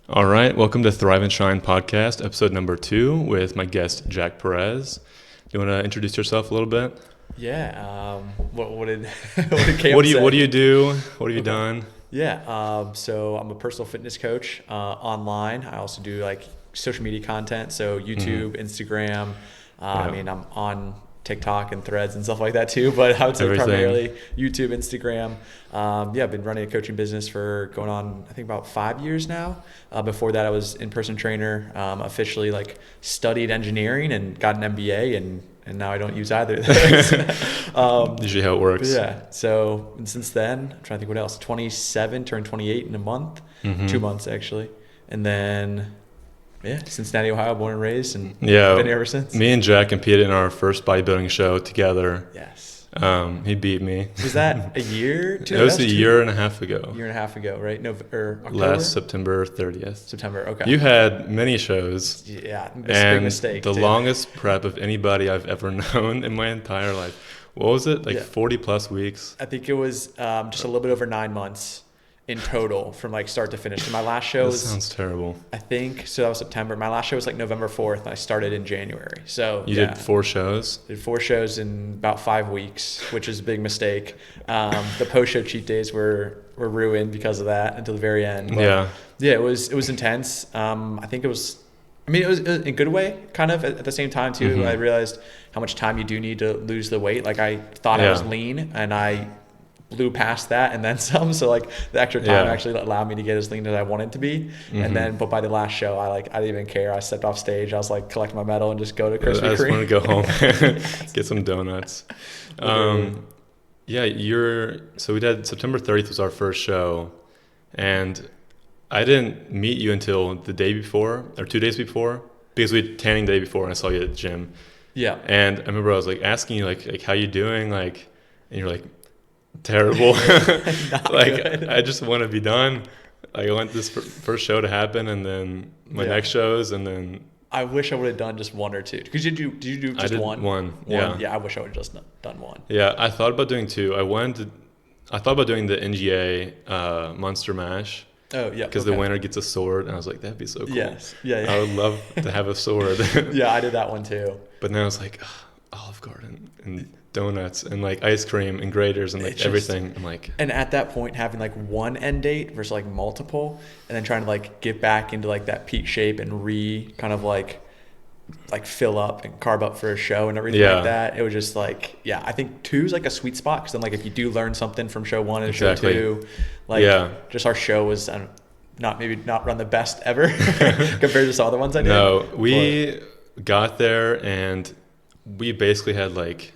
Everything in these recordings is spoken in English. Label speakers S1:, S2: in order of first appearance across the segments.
S1: All right, welcome to Thrive and Shine podcast, episode number 2 with my guest, Jack Perez. Do you want to introduce yourself a little bit?
S2: Yeah. What did Cam
S1: What do
S2: say?
S1: you do? What have you done?
S2: Yeah. So I'm a personal fitness coach online. I also do like social media content, so YouTube, Instagram. I mean, I'm on TikTok and Threads and stuff like that too, but I would say
S1: Everything.
S2: primarily YouTube, Instagram. I've been running a coaching business for going on, I think, about 5 years now. Before that, I was in-person trainer, officially like studied engineering and got an MBA, and now I don't use either of those.
S1: Usually how it works.
S2: Yeah. So, and since then, I'm trying to think what else. 27, turned 28 in a month, 2 months actually. And then, Cincinnati, Ohio, born and raised, and been here ever since.
S1: Me and Jack competed in our first bodybuilding show together.
S2: Yes.
S1: He beat me.
S2: Was that a year?
S1: It was a year and a half ago.
S2: Year and a half ago, right? October?
S1: Last September 30th.
S2: September, okay.
S1: You had many shows.
S2: Yeah,
S1: And
S2: big mistake.
S1: the longest prep of anybody I've ever known in my entire life. What was it? 40 plus weeks?
S2: I think it was just a little bit over 9 months in total from like start to finish. So my last show was,
S1: sounds terrible.
S2: I think, so that was September. My last show was like November 4th, and I started in January. So
S1: You did 4 shows?
S2: Did 4 shows in about 5 weeks, which is a big mistake. The post-show cheat days were ruined because of that until the very end. But it was intense. I think it was in a good way, kind of at the same time too. I realized how much time you do need to lose the weight. Like I thought I was lean, and I blew past that and then some. So like the extra time actually allowed me to get as lean as I wanted to be. But by the last show, I didn't even care. I stepped off stage. I was like, collect my medal and just go to Krispy Kreme.
S1: I just want to go home, get some donuts. So we did September 30th was our first show, and I didn't meet you until the day before or 2 days before, because we had tanning the day before and I saw you at the gym. Yeah. And I remember I was like asking you like how you doing, and you're like, terrible.
S2: Good.
S1: I just want to be done. I want this first show to happen, and then my next shows, and then
S2: I wish I would have done just 1 or 2. Because did you do just one?
S1: One.
S2: Yeah, I wish I would have just done 1.
S1: Yeah, I thought about doing 2. I thought about doing the NGA Monster Mash.
S2: Oh yeah.
S1: Because the winner gets a sword, and I was like, that'd be so cool.
S2: Yes. Yeah.
S1: I would love to have a sword.
S2: Yeah, I did that one too.
S1: But then I was like, Olive Garden and donuts and like ice cream and graters and like everything. I'm like,
S2: and at that point, having like one end date versus like multiple, and then trying to like get back into like that peak shape and kind of like fill up and carb up for a show and everything like that. It was just like, I think 2 is like a sweet spot, because then like if you do learn something from show 1 and show 2, just our show was not run the best ever compared to some other ones I did.
S1: No, we got there and we basically had like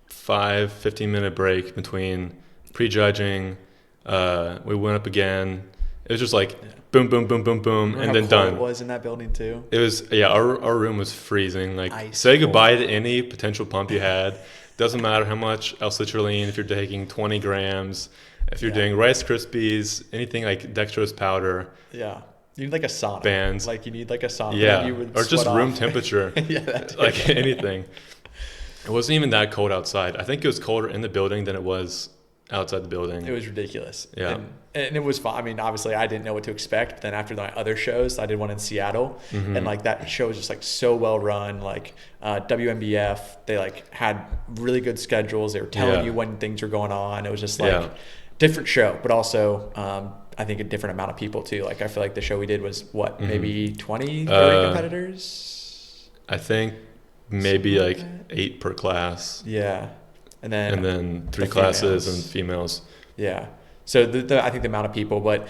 S1: 15-minute break between prejudging. We went up again. It was just like boom, boom, boom, boom, boom, and then done.
S2: It was in that building too.
S1: It was our room was freezing. Like say goodbye to any potential pump you had. Doesn't matter how much L-citrulline, if you're taking 20 grams, if you're doing Rice Krispies, anything like dextrose powder.
S2: Yeah. You need like a sauna.
S1: Bands.
S2: Like you need like a sauna.
S1: Yeah.
S2: You would
S1: or just room temperature.
S2: That
S1: like anything. It wasn't even that cold outside. I think it was colder in the building than it was outside the building.
S2: It was ridiculous.
S1: Yeah.
S2: And it was fun. I mean, obviously I didn't know what to expect. But then after my other shows, I did one in Seattle, and like that show was just like so well run. Like WMBF, they like had really good schedules. They were telling you when things were going on. It was just like different show, but also I think a different amount of people too. Like I feel like the show we did was maybe 20, 30 competitors?
S1: I think maybe like 8 per class.
S2: Yeah. And then
S1: 3 classes and females.
S2: Yeah. So I think the amount of people, but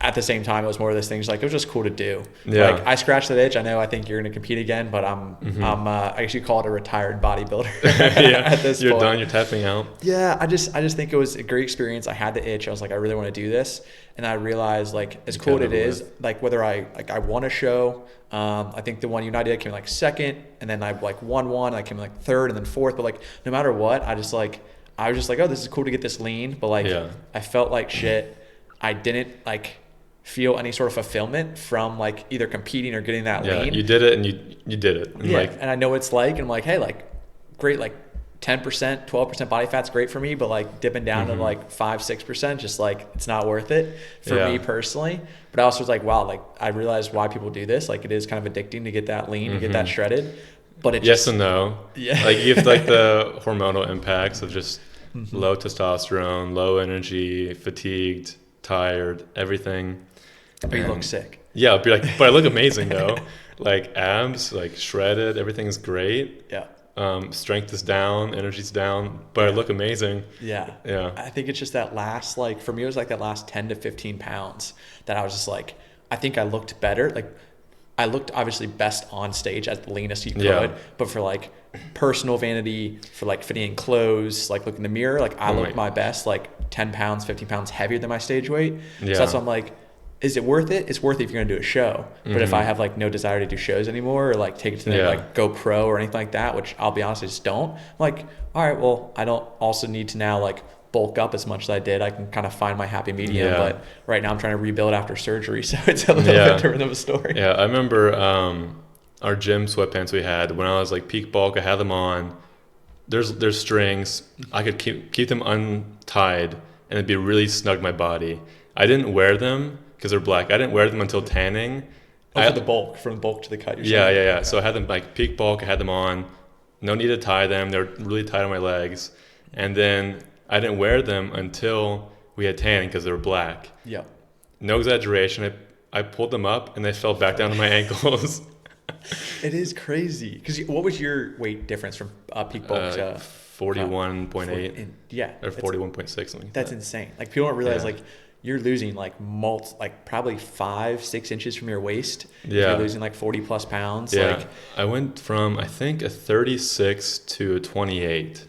S2: at the same time, it was more of those things like it was just cool to do.
S1: Yeah.
S2: Like I scratched that itch. I think you're going to compete again, but I'm I actually call it a retired bodybuilder. At this
S1: You're
S2: point.
S1: done. You're tapping out.
S2: Yeah. I just think it was a great experience. I had the itch. I was like, I really want to do this. And I realized like as cool as it is, like whether I won a show, I think the one United came like 2nd, and then I like won one. I came like 3rd and then 4th. But like no matter what, I was just like, oh, this is cool to get this lean. But like I felt like shit. I didn't like feel any sort of fulfillment from like either competing or getting that lean.
S1: You did it, and you did it. And
S2: and I know what it's like, and I'm like, hey, like great, like 10%, 12% body fat's great for me, but like dipping down to like 5-6%, just like it's not worth it for me personally. But I also was like, wow, like I realized why people do this. Like it is kind of addicting to get that lean, to get that shredded. But it
S1: yes and no.
S2: Yeah.
S1: Like you have like the hormonal impacts of just low testosterone, low energy, fatigued, tired, everything.
S2: But you look sick.
S1: Yeah, but I look amazing though. Like abs, like shredded, everything's great.
S2: Yeah.
S1: Strength is down, energy's down, but I look amazing.
S2: Yeah.
S1: Yeah.
S2: I think it's just that last, like for me, it was like that last 10 to 15 pounds that I was just like, I think I looked better. Like I looked obviously best on stage as the leanest you could, but for like personal vanity, for like fitting in clothes, like look in the mirror, like I looked my best, like 10 pounds, 15 pounds heavier than my stage weight. So that's why I'm like, is it worth it? It's worth it if you're gonna do a show. But if I have like no desire to do shows anymore, or like take it to the like go pro or anything like that, which I'll be honest, I just don't. I'm like, all right, well, I don't also need to now like bulk up as much as I did. I can kind of find my happy medium. But right now I'm trying to rebuild after surgery, so it's a little bit different of a story.
S1: Yeah, I remember our gym sweatpants we had when I was like peak bulk. I had them on. There's strings. I could keep them untied, and it'd be really snug in my body. I didn't wear them because they're black. I didn't wear them until tanning.
S2: For the bulk, from bulk to the cut.
S1: Yeah. Okay. So I had them like peak bulk. I had them on. No need to tie them. They're really tight on my legs. And then I didn't wear them until we had tanning because they were black.
S2: Yeah.
S1: No exaggeration. I pulled them up and they fell back down to my ankles.
S2: It is crazy. Because what was your weight difference from peak bulk to
S1: 41.8?
S2: Yeah.
S1: Or 41.6 something.
S2: That's insane. Like people don't realize like you're losing like probably 5-6 inches from your waist.
S1: Yeah.
S2: You're losing like 40 plus pounds.
S1: Yeah.
S2: Like,
S1: I went from I think a 36 to a 28.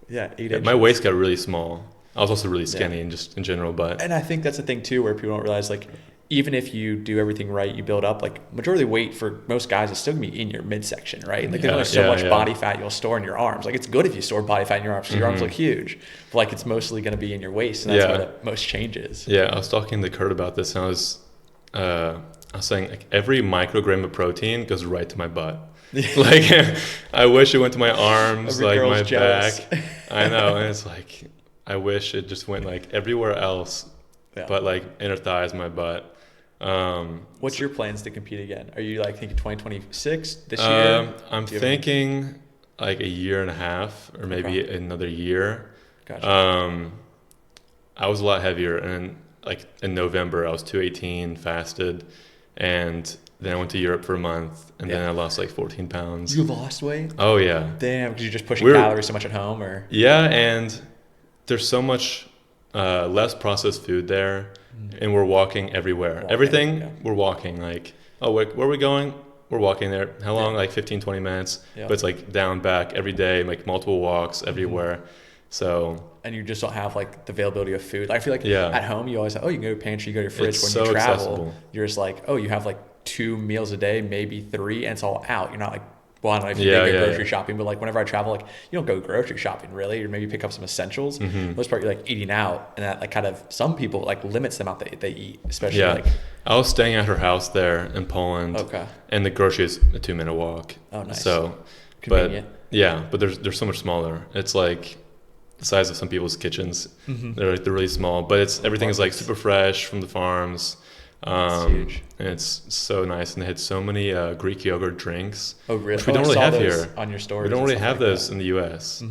S2: Yeah, 8 inches.
S1: My waist got really small. I was also really skinny and just in general, but.
S2: And I think that's the thing too, where people don't realize like, even if you do everything right, you build up, like majority of the weight for most guys is still gonna be in your midsection, right? Like there's only so much body fat you'll store in your arms. Like it's good if you store body fat in your arms because your arms look huge, but like it's mostly gonna be in your waist, and that's where the most changes.
S1: Yeah, I was talking to Kurt about this, and I was saying like every microgram of protein goes right to my butt. Like I wish it went to my arms,
S2: Every
S1: like my
S2: jealous.
S1: back. I know, and it's like I wish it just went like everywhere else, but like inner thighs, my butt.
S2: What's your plans to compete again? Are you like thinking 2026 this year?
S1: I'm thinking like a year and a half or maybe another year.
S2: Gotcha.
S1: I was a lot heavier, and like in November I was 218, fasted, and then I went to Europe for a month, and then I lost like 14 pounds.
S2: You lost weight?
S1: Oh yeah.
S2: Damn, because you're just pushing calories so much at home, or?
S1: Yeah, and there's so much less processed food there. And we're walking everywhere. We're walking. Like, where are we going? We're walking there. How long? Like 15, 20 minutes. But it's like down, back every day, like multiple walks everywhere. So. And
S2: you just don't have like the availability of food. I feel like at home, you always you can go to your pantry, you go to your fridge.
S1: It's
S2: when you travel,
S1: accessible.
S2: You're just like, you have like 2 meals a day, maybe 3, and it's all out. You're not like, well, I don't know if you go grocery shopping, but like whenever I travel, like you don't go grocery shopping really, or maybe pick up some essentials. Most part, you're like eating out, and that like kind of some people like limits the amount that they eat, especially like.
S1: I was staying at her house there in Poland.
S2: Okay.
S1: And the grocery is a 2-minute walk.
S2: Oh, nice.
S1: So,
S2: convenient.
S1: But they're so much smaller. It's like the size of some people's kitchens. They're really small, but everything is like super fresh from the farms.
S2: It's huge.
S1: And it's so nice, and they had so many Greek yogurt drinks.
S2: Oh, really?
S1: Which we don't really have here
S2: on your stories.
S1: We don't really have those in the U.S.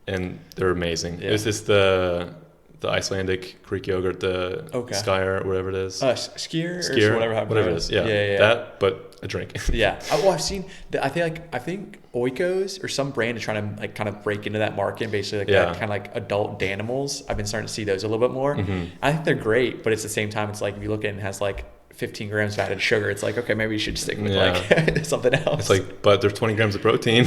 S1: And they're amazing.
S2: Yeah.
S1: Is this the Icelandic Greek yogurt, the Skyer or whatever it is?
S2: Skier or
S1: whatever it is. Yeah. That, but a drink.
S2: Yeah. I've seen. I think Oikos or some brand is trying to like kind of break into that market, and basically like that kind of like adult Danimals. I've been starting to see those a little bit more. I think they're great, but it's the same time. It's like if you look at it, it has like 15 grams of added sugar. It's like, okay, maybe you should stick with like something else.
S1: It's like, but there's 20 grams of protein.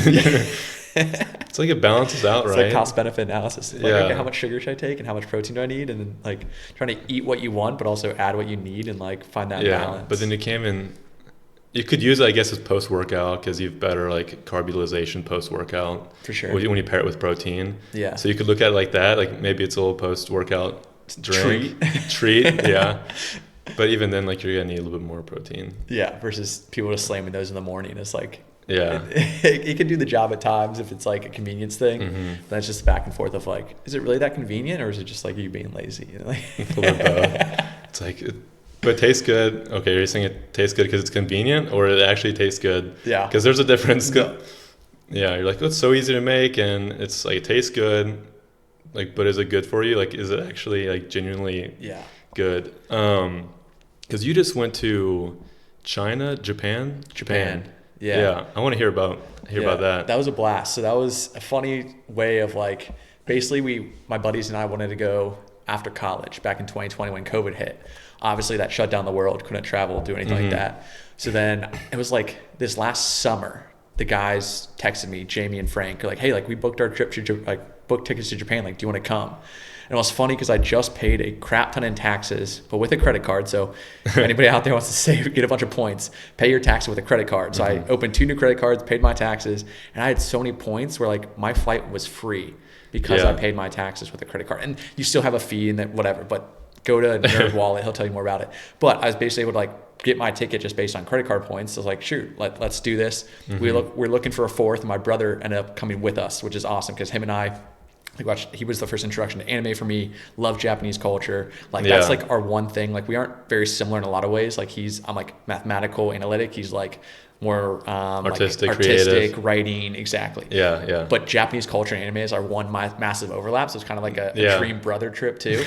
S1: It's like it balances out, right?
S2: It's like cost benefit analysis. Like, okay, how much sugar should I take and how much protein do I need? And then like trying to eat what you want, but also add what you need and like find that balance.
S1: But then you could use it, I guess, as post-workout because you've better like carb utilization post-workout.
S2: For sure.
S1: When you pair it with protein.
S2: Yeah.
S1: So you could look at it like that. Like maybe it's a little post-workout drink. Treat. Yeah. But even then, like you're gonna need a little bit more protein.
S2: Yeah, versus people just slamming those in the morning. It's like
S1: Yeah.
S2: It can do the job at times if it's like a convenience thing.
S1: Mm-hmm.
S2: But it's just back and forth of like, is it really that convenient, or is it just like you being lazy? You know, like
S1: A little bit both. It's like, but it tastes good. Okay, you're saying it tastes good because it's convenient, or it actually tastes good?
S2: Yeah.
S1: Because there's a difference.
S2: No.
S1: Yeah, you're like, oh, it's so easy to make, and it's like, it tastes good. Like, but is it good for you? Like, is it actually like genuinely good? Because you just went to China, Japan. Yeah. I want to hear about that.
S2: That was a blast. So that was a funny way of like, basically my buddies and I wanted to go after college back in 2020 when COVID hit. Obviously that shut down the world, couldn't travel, do anything like that. So then it was like this last summer, the guys texted me, Jamie and Frank, like, hey, like we booked our trip to booked tickets to Japan. Like, do you want to come? And it was funny because I just paid a crap ton in taxes, but with a credit card. So if anybody out there wants to save, get a bunch of points, pay your taxes with a credit card. So I opened 2 new credit cards, paid my taxes, and I had so many points where like my flight was free because I paid my taxes with a credit card. And you still have a fee and that whatever, but go to Nerd Wallet, he'll tell you more about it. But I was basically able to like get my ticket just based on credit card points. So I was like, shoot, let's do this. We're looking for a fourth, and my brother ended up coming with us, which is awesome because him and I he was the first introduction to anime for me. Love Japanese culture. Like that's like our one thing. Like we aren't very similar in a lot of ways. Like I'm like mathematical, analytic. He's like more artistic,
S1: creative.
S2: Writing. Exactly.
S1: Yeah.
S2: But Japanese culture and anime is our one massive overlap. So it's kind of like a dream brother trip too.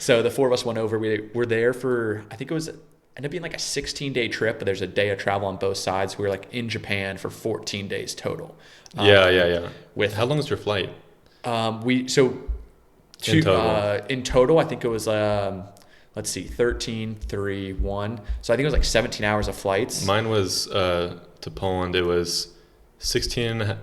S2: So the 4 of us went over. We were there for, I think it ended up being like a 16-day trip, but there's a day of travel on both sides. We were like in Japan for 14 days total.
S1: Yeah.
S2: With
S1: how long was your flight?
S2: In total, I think it was 13, 3, 1. So I think it was like 17 hours of flights.
S1: Mine was to Poland. It was 16 and a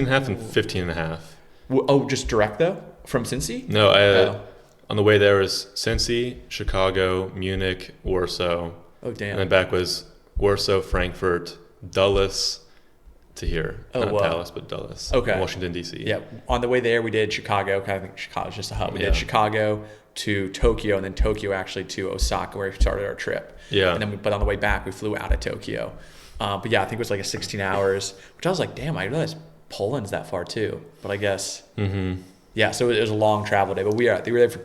S1: half and 15 and a half.
S2: Oh, just direct though from Cincy?
S1: No, on the way there was Cincy, Chicago, Munich, Warsaw.
S2: Oh damn!
S1: And then back was Warsaw, Frankfurt, Dulles. To here, not Dallas, but Dulles.
S2: Okay.
S1: Washington, D.C.
S2: Yeah. On the way there, we did Chicago. Kind of think Chicago's just a hub. We did Chicago to Tokyo, and then Tokyo actually to Osaka, where we started our trip. Yeah. And then, but on the way back, we flew out of Tokyo. But yeah, I think it was like a 16 hours, which I was like, damn, I realized Poland's that far too. But I guess, yeah. So it was a long travel day. But we were there for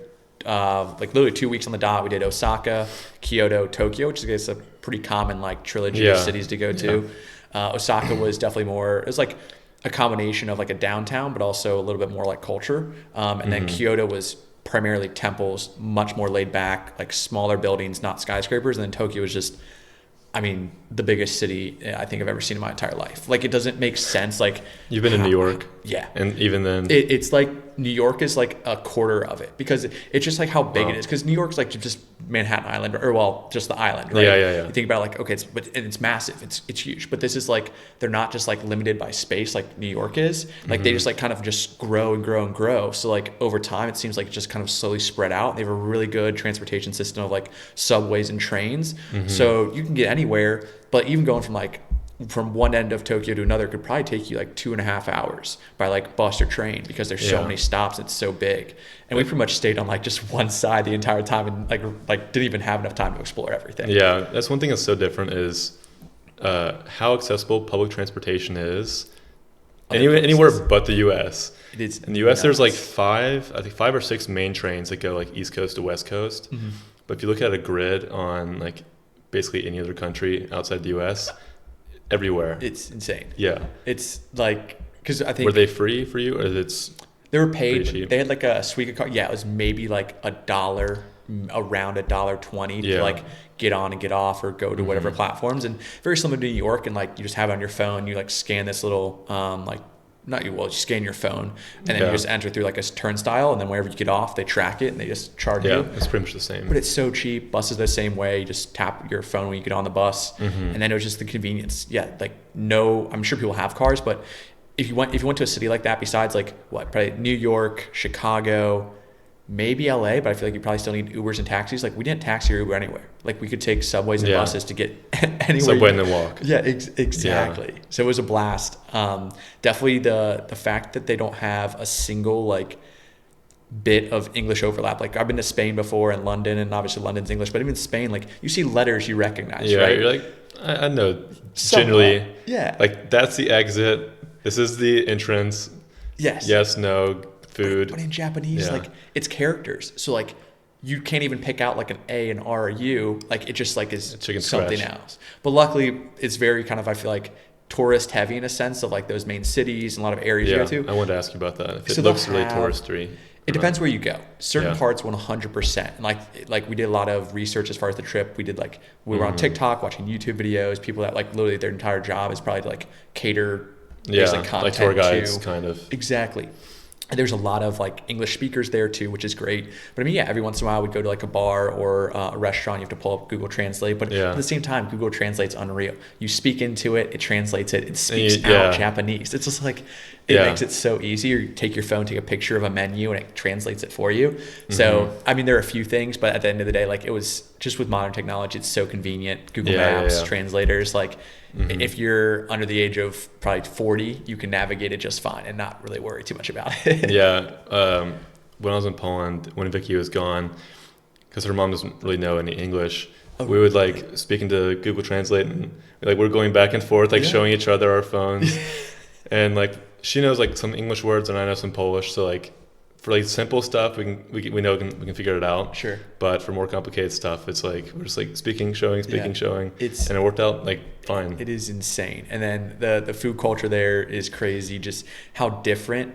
S2: like literally 2 weeks on the dot. We did Osaka, Kyoto, Tokyo, which is a pretty common like trilogy of cities to go to. Yeah. Osaka was definitely more, it was like a combination of like a downtown, but also a little bit more like culture. And then Kyoto was primarily temples, much more laid back, like smaller buildings, not skyscrapers. And then Tokyo was just, I mean, the biggest city I think I've ever seen in my entire life. Like it doesn't make sense. Like
S1: you've been in New York.
S2: Yeah.
S1: And even then
S2: it's like New York is like a quarter of it because it's just like how big it is. Because New York's like just Manhattan Island or just the island, right?
S1: Yeah.
S2: You think about like, okay, it's massive. It's huge. But this is like, they're not just like limited by space like New York is. Like they just like kind of just grow and grow and grow. So like over time, it seems like it just kind of slowly spread out. They have a really good transportation system of like subways and trains. So you can get anywhere, but even going from one end of Tokyo to another could probably take you like 2.5 hours by like bus or train because there's so many stops. It's so big. And we pretty much stayed on like just one side the entire time and like didn't even have enough time to explore everything. Yeah.
S1: That's one thing that's so different is how accessible public transportation is anywhere but the U.S.
S2: It is.
S1: In the U.S. there's like 5 or 6 main trains that go like East Coast to West Coast. But if you look at a grid on like basically any other country outside the U.S., everywhere.
S2: It's insane.
S1: Yeah.
S2: It's like, because I think.
S1: Were they free for you or
S2: they were paid. They had like a Suica card. Yeah, it was maybe like $1, around $1.20 to like get on and get off or go to whatever platforms. And very similar to New York. And like you just have it on your phone. You like scan this little you scan your phone and then you just enter through like a turnstile, and then wherever you get off, they track it and they just charge you.
S1: Yeah, it's pretty much the same.
S2: But it's so cheap. Buses the same way. You just tap your phone when you get on the bus, and then it was just the convenience. Yeah, like I'm sure people have cars, but if you went to a city like that, besides like probably New York, Chicago, maybe LA, but I feel like you probably still need Ubers and taxis. Like we didn't taxi or Uber anywhere. Like we could take subways and buses to get anywhere.
S1: Subway and then walk.
S2: Yeah, exactly. Yeah. So it was a blast. Definitely the fact that they don't have a single like bit of English overlap. Like I've been to Spain before and London, and obviously London's English, but even Spain, like you see letters you recognize, right?
S1: You're like, I know
S2: Somewhat.
S1: generally.
S2: Yeah.
S1: Like that's the exit. This is the entrance.
S2: Yes.
S1: Yes, no, food.
S2: But in Japanese, like it's characters. So like you can't even pick out like an A, an R, or U. Like it just like is something else. But luckily, it's very kind of, I feel like, tourist heavy in a sense of like those main cities and a lot of areas you go to.
S1: I wanted to ask you about that. If
S2: So
S1: it looks really touristy.
S2: It depends where you go. Certain parts 100%. And like we did a lot of research as far as the trip. We were on TikTok watching YouTube videos. People that like literally their entire job is probably to like cater content
S1: like tour guides
S2: to.
S1: kind of.
S2: Exactly. And there's a lot of like English speakers there too, which is great. But I mean, every once in a while we'd go to like a bar or a restaurant. You have to pull up Google Translate. But at the same time, Google Translate's unreal. You speak into it, it translates it, it speaks out Japanese. It's just like, it makes it so easy. Or you take your phone, take a picture of a menu, and it translates it for you. So, I mean, there are a few things, but at the end of the day, like it was just with modern technology, it's so convenient. Google Maps, translators, like if you're under the age of probably 40, you can navigate it just fine and not really worry too much about it.
S1: When I was in Poland, when Vicky was gone, because her mom doesn't really know any English, we would like speak into Google Translate, and like we're going back and forth, like showing each other our phones, and like she knows like some English words and I know some Polish, so like for like simple stuff we can figure it out.
S2: Sure.
S1: But for more complicated stuff, it's like we're just like speaking, showing, and it worked out like fine.
S2: It is insane. And then the food culture there is crazy. Just how different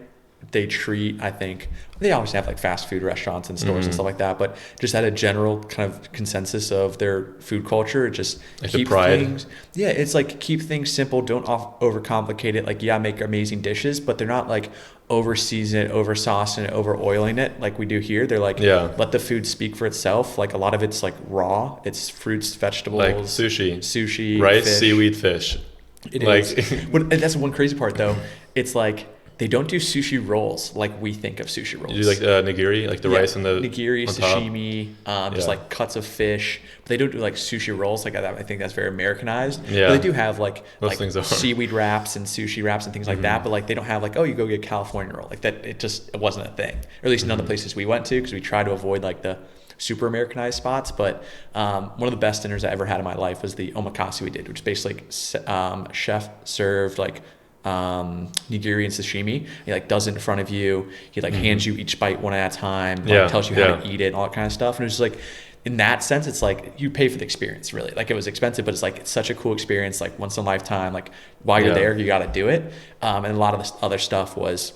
S2: they treat, I think. They obviously have like fast food restaurants and stores and stuff like that, but just at a general kind of consensus of their food culture, just
S1: like
S2: keep
S1: the pride.
S2: Things. Yeah, it's like keep things simple. Don't overcomplicate it. Like make amazing dishes, but they're not like over season it, over saucing it, over oiling it like we do here. They're like let the food speak for itself. Like a lot of it's like raw. It's fruits, vegetables,
S1: like sushi,
S2: rice,
S1: fish. Seaweed, fish.
S2: It is. But that's one crazy part though. It's like they don't do sushi rolls like we think of sushi rolls.
S1: You do like nigiri, like the rice and the
S2: nigiri, sashimi, just like cuts of fish. But they don't do like sushi rolls like that. I think that's very Americanized.
S1: Yeah.
S2: But they do have like
S1: seaweed
S2: wraps and sushi wraps and things like that. But like they don't have like, oh, you go get a California roll. Like that, it wasn't a thing. Or at least none of the places we went to, because we try to avoid like the super Americanized spots. But one of the best dinners I ever had in my life was the omakase we did, which is basically like chef served like nigiri and sashimi. He like does it in front of you. He like hands you each bite one at a time, like tells you how to eat it and all that kind of stuff. And it was just like, in that sense, it's like you pay for the experience, really. Like it was expensive, but it's like it's such a cool experience, like once in a lifetime. Like while you're there, you got to do it. And a lot of this other stuff was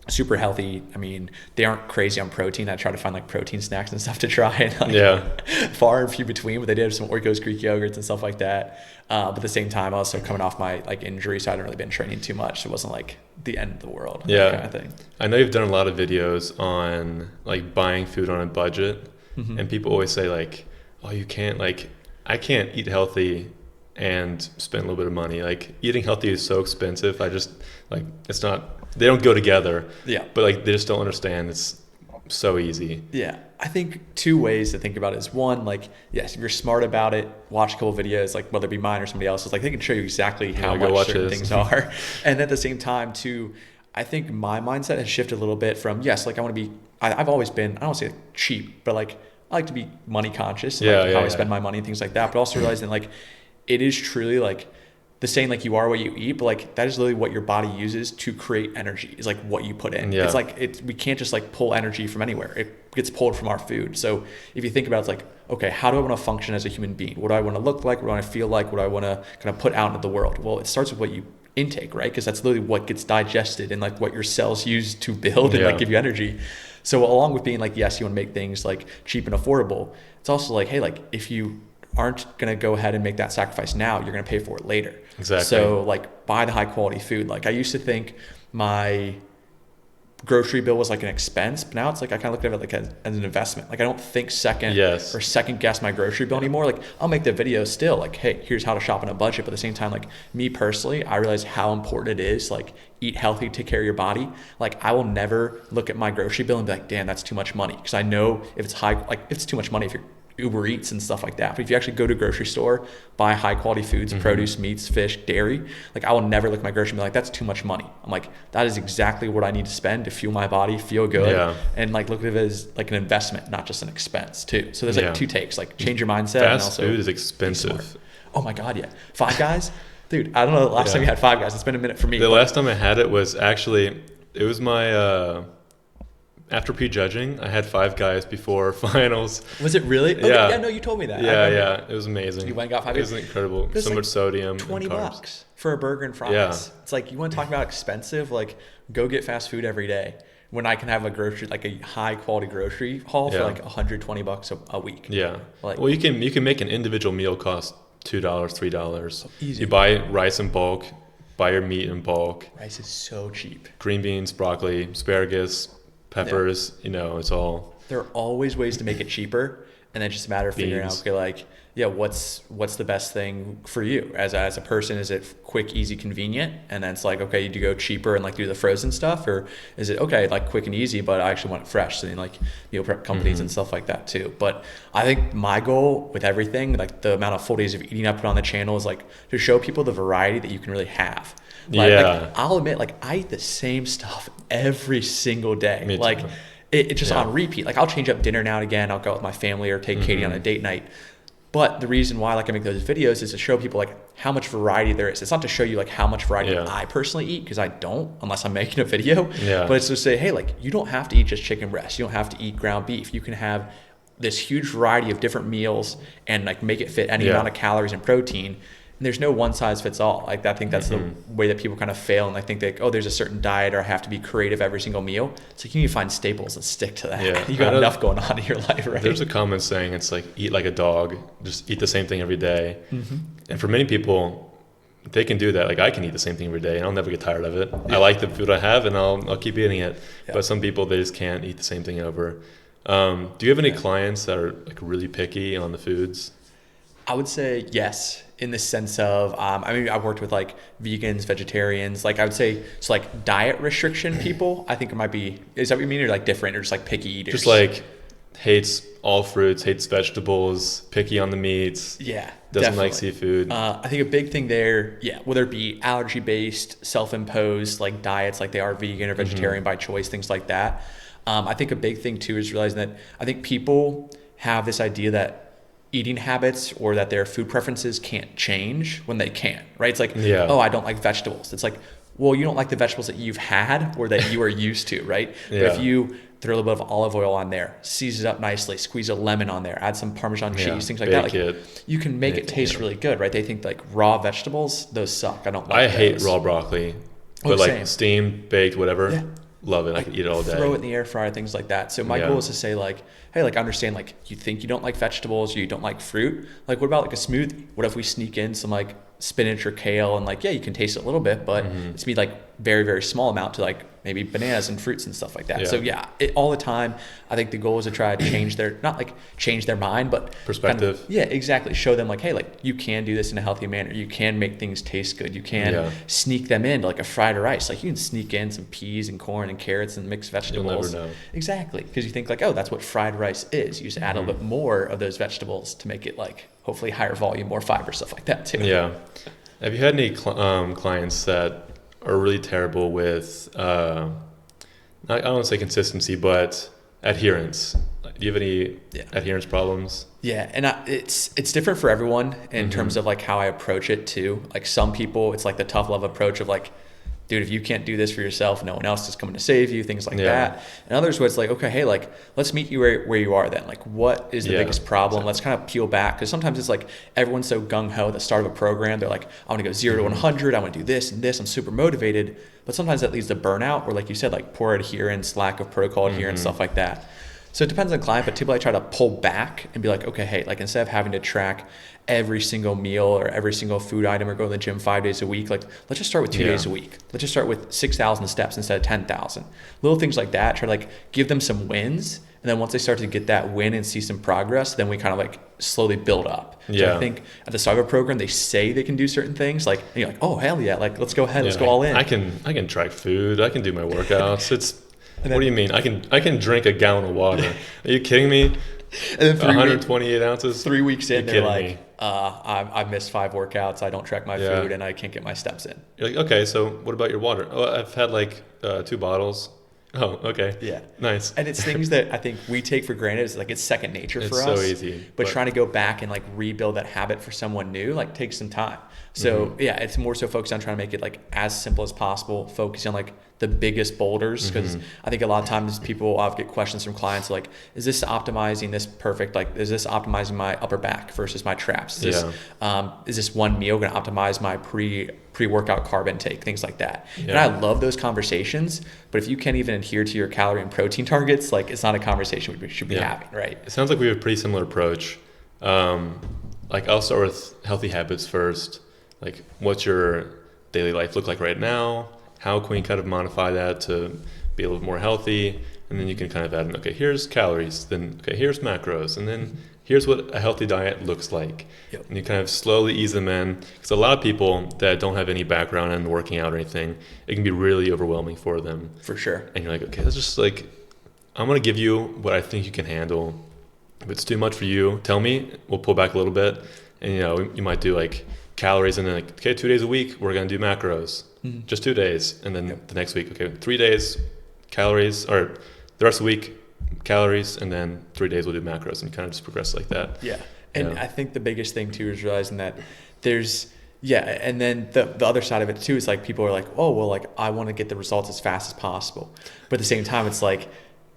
S2: super healthy. I mean, they aren't crazy on protein. I try to find like protein snacks and stuff to try, and like far and few between, but they did have some Oikos Greek yogurts and stuff like that. But at the same time, also coming off my like injury, so I hadn't really been training too much. So it wasn't like the end of the world. Kind of thing.
S1: I know you've done a lot of videos on like buying food on a budget, and people always say like, oh, you can't, like, I can't eat healthy and spend a little bit of money. Like eating healthy is so expensive. I just like, it's not, they don't go together.
S2: Yeah.
S1: But like, they just don't understand. It's so easy.
S2: Yeah. I think two ways to think about it is one, like, yes, if you're smart about it, watch a couple videos, like whether it be mine or somebody else's, like they can show you exactly how much certain things are. And at the same time too, I think my mindset has shifted a little bit from, yes, like I want to be, I've always been, I don't want to say cheap, but like I like to be money conscious and how I spend my money and things like that. But also realizing like it is truly like the saying, like you are what you eat, but like that is literally what your body uses to create energy, is like what you put in. It's like we can't just like pull energy from anywhere. It gets pulled from our food. So if you think about it, it's like, okay, how do I want to function as a human being? What do I want to look like? What do I want to feel like? What do I want to kind of put out into the world? Well, it starts with what you intake, right? Because that's literally what gets digested and like what your cells use to build and like give you energy. So along with being like, yes, you want to make things like cheap and affordable, it's also like, hey, like if you aren't going to go ahead and make that sacrifice now, you're going to pay for it later.
S1: Exactly.
S2: So like buy the high quality food. Like I used to think my grocery bill was like an expense, but now it's like I kind of look at it like as an investment. Like I don't think second guess my grocery bill anymore. Like I'll make the video still like, hey, here's how to shop on a budget. But at the same time, like me personally, I realize how important it is, like eat healthy, take care of your body. Like I will never look at my grocery bill and be like, damn, that's too much money. Because I know if it's high, like if it's too much money if you're Uber Eats and stuff like that. But if you actually go to a grocery store, buy high quality foods, produce, meats, fish, dairy, like I will never look at my grocery and be like, that's too much money. I'm like, that is exactly what I need to spend to fuel my body, feel good, and like look at it as like an investment, not just an expense too. So there's like two takes, like change your mindset.
S1: Fast food is expensive.
S2: Oh my God, yeah. Five Guys? Dude, I don't know the last time you had Five Guys. It's been a minute for me.
S1: The last time I had it was actually, it was my, after prejudging, I had Five Guys before finals.
S2: Was it really?
S1: Yeah.
S2: Okay, yeah, no, you told me that.
S1: Yeah. It was amazing.
S2: You went and got Five
S1: Guys?
S2: Guys?
S1: It was incredible. So like much sodium.
S2: $20 for a burger and fries.
S1: Yeah.
S2: It's like, you want to talk about expensive? Like, go get fast food every day. When I can have like a high quality grocery haul for like $120 a week.
S1: Yeah.
S2: Like,
S1: well, you can make an individual meal cost $2, $3.
S2: So easy.
S1: You buy rice in bulk, buy your meat in bulk.
S2: Rice is so cheap.
S1: Green beans, broccoli, asparagus, peppers, it's all.
S2: There are always ways to make it cheaper, and then just a matter of figuring out, okay, like, what's the best thing for you as a person? Is it quick, easy, convenient? And then it's like, okay, you go cheaper and like do the frozen stuff, or is it okay, like quick and easy, but I actually want it fresh? So then like meal prep companies and stuff like that too. But I think my goal with everything, like the amount of full days of eating I put on the channel, is like to show people the variety that you can really have. Like I'll admit, like I eat the same stuff every single day.
S1: Me too.
S2: Like it's just on repeat. Like I'll change up dinner now and again. I'll go out with my family or take Katie on a date night. But the reason why I make those videos is to show people like how much variety there is. It's not to show you like how much variety I personally eat, because I don't unless I'm making a video.
S1: Yeah.
S2: But it's to say, hey, like you don't have to eat just chicken breast. You don't have to eat ground beef. You can have this huge variety of different meals and like make it fit any amount of calories and protein. And there's no one size fits all. Like I think that's the way that people kind of fail, and I think that there's a certain diet or I have to be creative every single meal. It's like you need to find staples and stick to that. Yeah. You got enough going on in your life, right?
S1: There's a common saying, it's like eat like a dog, just eat the same thing every day. And for many people, they can do that. Like I can eat the same thing every day and I'll never get tired of it. I like the food I have and I'll keep eating it. But some people, they just can't eat the same thing over. Do you have any clients that are like really picky on the foods?
S2: I would say yes, in the sense of, I've worked with like vegans, vegetarians, like I would say, so like diet restriction people, I think it might be, is that what you mean, or like different, or just like picky eaters?
S1: Just like hates all fruits, hates vegetables, picky on the meats.
S2: Yeah,
S1: doesn't
S2: definitely.
S1: like seafood.
S2: I think a big thing there, whether it be allergy-based, self-imposed like diets, like they are vegan or vegetarian by choice, things like that. I think a big thing too is realizing that I think people have this idea that eating habits or that their food preferences can't change when they can, right? It's like, oh, I don't like vegetables. It's like, well, you don't like the vegetables that you've had or that you are used to, right? But if you throw a little bit of olive oil on there, season it up nicely, squeeze a lemon on there, add some Parmesan cheese, things like that. Like you can make it taste really good, right? They think like raw vegetables, those suck. I don't like those.
S1: I hate raw broccoli, but like steamed, baked, whatever. Love it. I could eat it all day.
S2: Throw it in the air fryer, things like that. So my goal is to say like, hey, like understand, like you think you don't like vegetables, you don't like fruit. Like what about like a smoothie? What if we sneak in some like spinach or kale and like, you can taste it a little bit, but it's be like very, very small amount to like maybe bananas and fruits and stuff like that. So all the time, I think the goal is to try to change their, not like change their mind, but
S1: perspective.
S2: Kind of, exactly. Show them like, hey, like you can do this in a healthy manner. You can make things taste good. You can sneak them into like a fried rice. Like you can sneak in some peas and corn and carrots and mixed vegetables.
S1: You'll never know.
S2: Exactly. Because you think like, oh, that's what fried rice is. You just add a little bit more of those vegetables to make it like hopefully higher volume, more fiber, stuff like that too.
S1: Yeah. Have you had any clients that are really terrible with, I don't want to say consistency, but adherence? Do you have any adherence problems? Yeah,
S2: and it's different for everyone in terms of like how I approach it too. Like some people, it's like the tough love approach of like, dude, if you can't do this for yourself, no one else is coming to save you, things like that. And others where it's like, okay, hey, like, let's meet you where you are then. Like, what is the biggest problem? Exactly. Let's kind of peel back. Because sometimes it's like everyone's so gung-ho at the start of a program. They're like, I want to go 0 to 100. I want to do this and this. I'm super motivated. But sometimes that leads to burnout or like you said, like poor adherence, lack of protocol adherence, stuff like that. So it depends on the client, but typically I try to pull back and be like, okay, hey, like instead of having to track every single meal or every single food item or go to the gym 5 days a week, like let's just start with 2 days a week. Let's just start with 6,000 steps instead of 10,000. Little things like that, try to like give them some wins. And then once they start to get that win and see some progress, then we kind of like slowly build up. So I think at the start of a program, they say they can do certain things like, and you're like, oh, hell yeah, like let's go ahead, let's go all in.
S1: I can track food. I can do my workouts. What do you mean? I can drink a gallon of water. Are you kidding me?
S2: And then
S1: 128 ounces.
S2: 3 weeks in, they're like, I've missed 5 workouts. I don't track my food and I can't get my steps in.
S1: You're like, okay, so what about your water? Oh, I've had like 2 bottles. Oh, okay.
S2: Yeah.
S1: Nice.
S2: And it's things that I think we take for granted. It's like it's second nature for us.
S1: It's so easy.
S2: But trying to go back and like rebuild that habit for someone new, like takes some time. So yeah, it's more so focused on trying to make it like as simple as possible, focusing on like the biggest boulders. Because I think a lot of times people I'll get questions from clients like, is this optimizing this perfect? Like, is this optimizing my upper back versus my traps? Is this one meal going to optimize my pre-workout carb intake, things like that. Yeah. And I love those conversations, but if you can't even adhere to your calorie and protein targets, like it's not a conversation we should be having, right?
S1: It sounds like we have a pretty similar approach. Like I'll start with healthy habits first. Like what's your daily life look like right now? How can we kind of modify that to be a little more healthy? And then you can kind of add in, okay, here's calories, then okay, here's macros, and then here's what a healthy diet looks like. Yep. And you kind of slowly ease them in. Because a lot of people that don't have any background in working out or anything, it can be really overwhelming for them.
S2: For sure.
S1: And you're like, okay, let's just like, I'm going to give you what I think you can handle. If it's too much for you, tell me, we'll pull back a little bit. And you might do like calories and then like, okay, 2 days a week, we're going to do macros. Just 2 days. And then the next week, okay, 3 days, calories, or the rest of the week, calories, and then 3 days we'll do macros, and you kind of just progress like that.
S2: Yeah. And I think the biggest thing too is realizing that and then the other side of it too is like people are like, oh, well, like I want to get the results as fast as possible. But at the same time, it's like,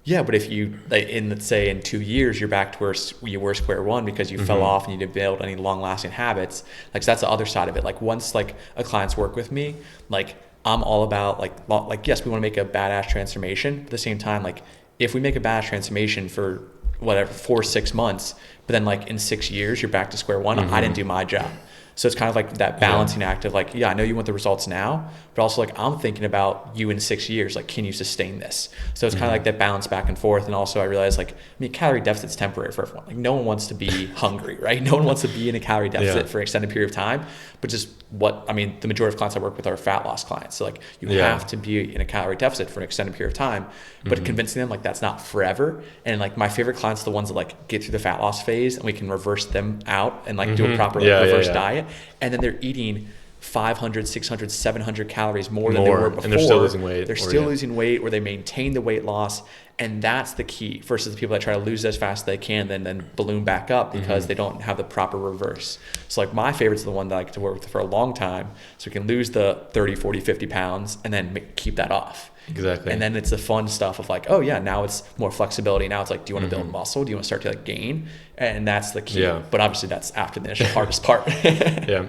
S2: yeah, but if you, like, let's say in 2 years, you're back to where you were square one because you fell off and you didn't build any long lasting habits. Like, so that's the other side of it. Like once like a client's work with me, like I'm all about like, yes, we want to make a badass transformation. But at the same time, like if we make a badass transformation for whatever, 4 or 6 months, but then like in 6 years, you're back to square one. I didn't do my job. So it's kind of like that balancing act of like, yeah, I know you want the results now, but also like I'm thinking about you in 6 years, like, can you sustain this? So it's kind of like that balance back and forth. And also I realized like, I mean, calorie deficit's temporary for everyone. Like no one wants to be hungry, right? No one wants to be in a calorie deficit for an extended period of time, but just the majority of clients I work with are fat loss clients. So like you have to be in a calorie deficit for an extended period of time, but convincing them like that's not forever. And like my favorite clients are the ones that like get through the fat loss phase and we can reverse them out and like do a proper reverse diet. And then they're eating 500, 600, 700 calories more than they were before.
S1: And they're still losing weight.
S2: They're still losing weight, or they maintain the weight loss. And that's the key versus the people that try to lose as fast as they can, then balloon back up because they don't have the proper reverse. So like my favorites are the one that I like to work with for a long time. So we can lose the 30, 40, 50 pounds and then keep that off.
S1: Exactly.
S2: And then it's the fun stuff of like, oh yeah, now it's more flexibility. Now it's like, do you want to build muscle? Do you want to start to like gain? And that's the key. Yeah. But obviously that's after the initial hardest part.
S1: Yeah.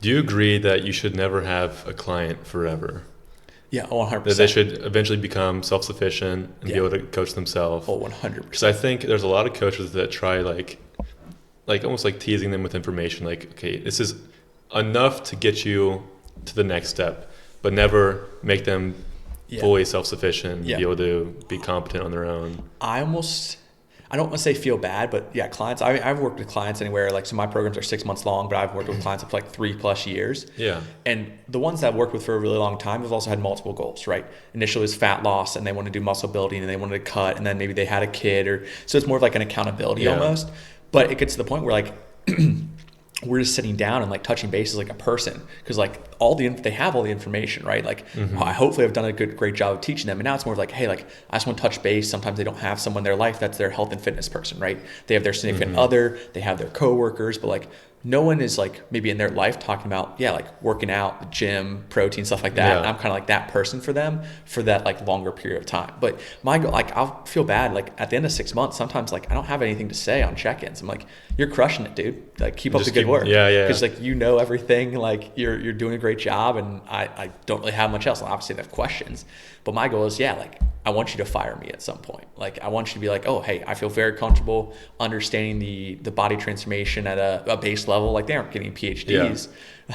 S1: Do you agree that you should never have a client forever?
S2: Yeah, 100%.
S1: That they should eventually become self-sufficient and be able to coach themselves?
S2: Oh, 100%.
S1: Because I think there's a lot of coaches that try like almost like teasing them with information. Like, okay, this is enough to get you to the next step, but never make them fully self-sufficient, be able to be competent on their own. I don't want to say feel bad, but yeah, clients, I've worked with clients anywhere, like, so my programs are 6 months long, but I've worked with clients for like 3+ years. Yeah. And the ones that I've worked with for a really long time have also had multiple goals, right? Initially it was fat loss and they wanted to do muscle building and they wanted to cut, and then maybe they had a kid, so it's more of like an accountability almost. But it gets to the point where like, we're just sitting down and like touching bases like a person, because like they have all the information, right? Like hopefully I've done a great job of teaching them, and now it's more of like, hey, like I just want to touch base. Sometimes they don't have someone in their life that's their health and fitness person, right? They have their significant other, they have their coworkers, but like no one is like maybe in their life talking about like working out, the gym, protein, stuff like that. And I'm kind of like that person for them for that like longer period of time. But my goal, like I'll feel bad like at the end of 6 months, sometimes like I don't have anything to say on check-ins. I'm like, you're crushing it, dude. Like keep up the good work. Because like you know everything, like you're doing a great job, and I don't really have much else. Obviously I have questions, but my goal is like I want you to fire me at some point. Like I want you to be like, oh, hey, I feel very comfortable understanding the body transformation at a base level. Like they aren't getting PhDs.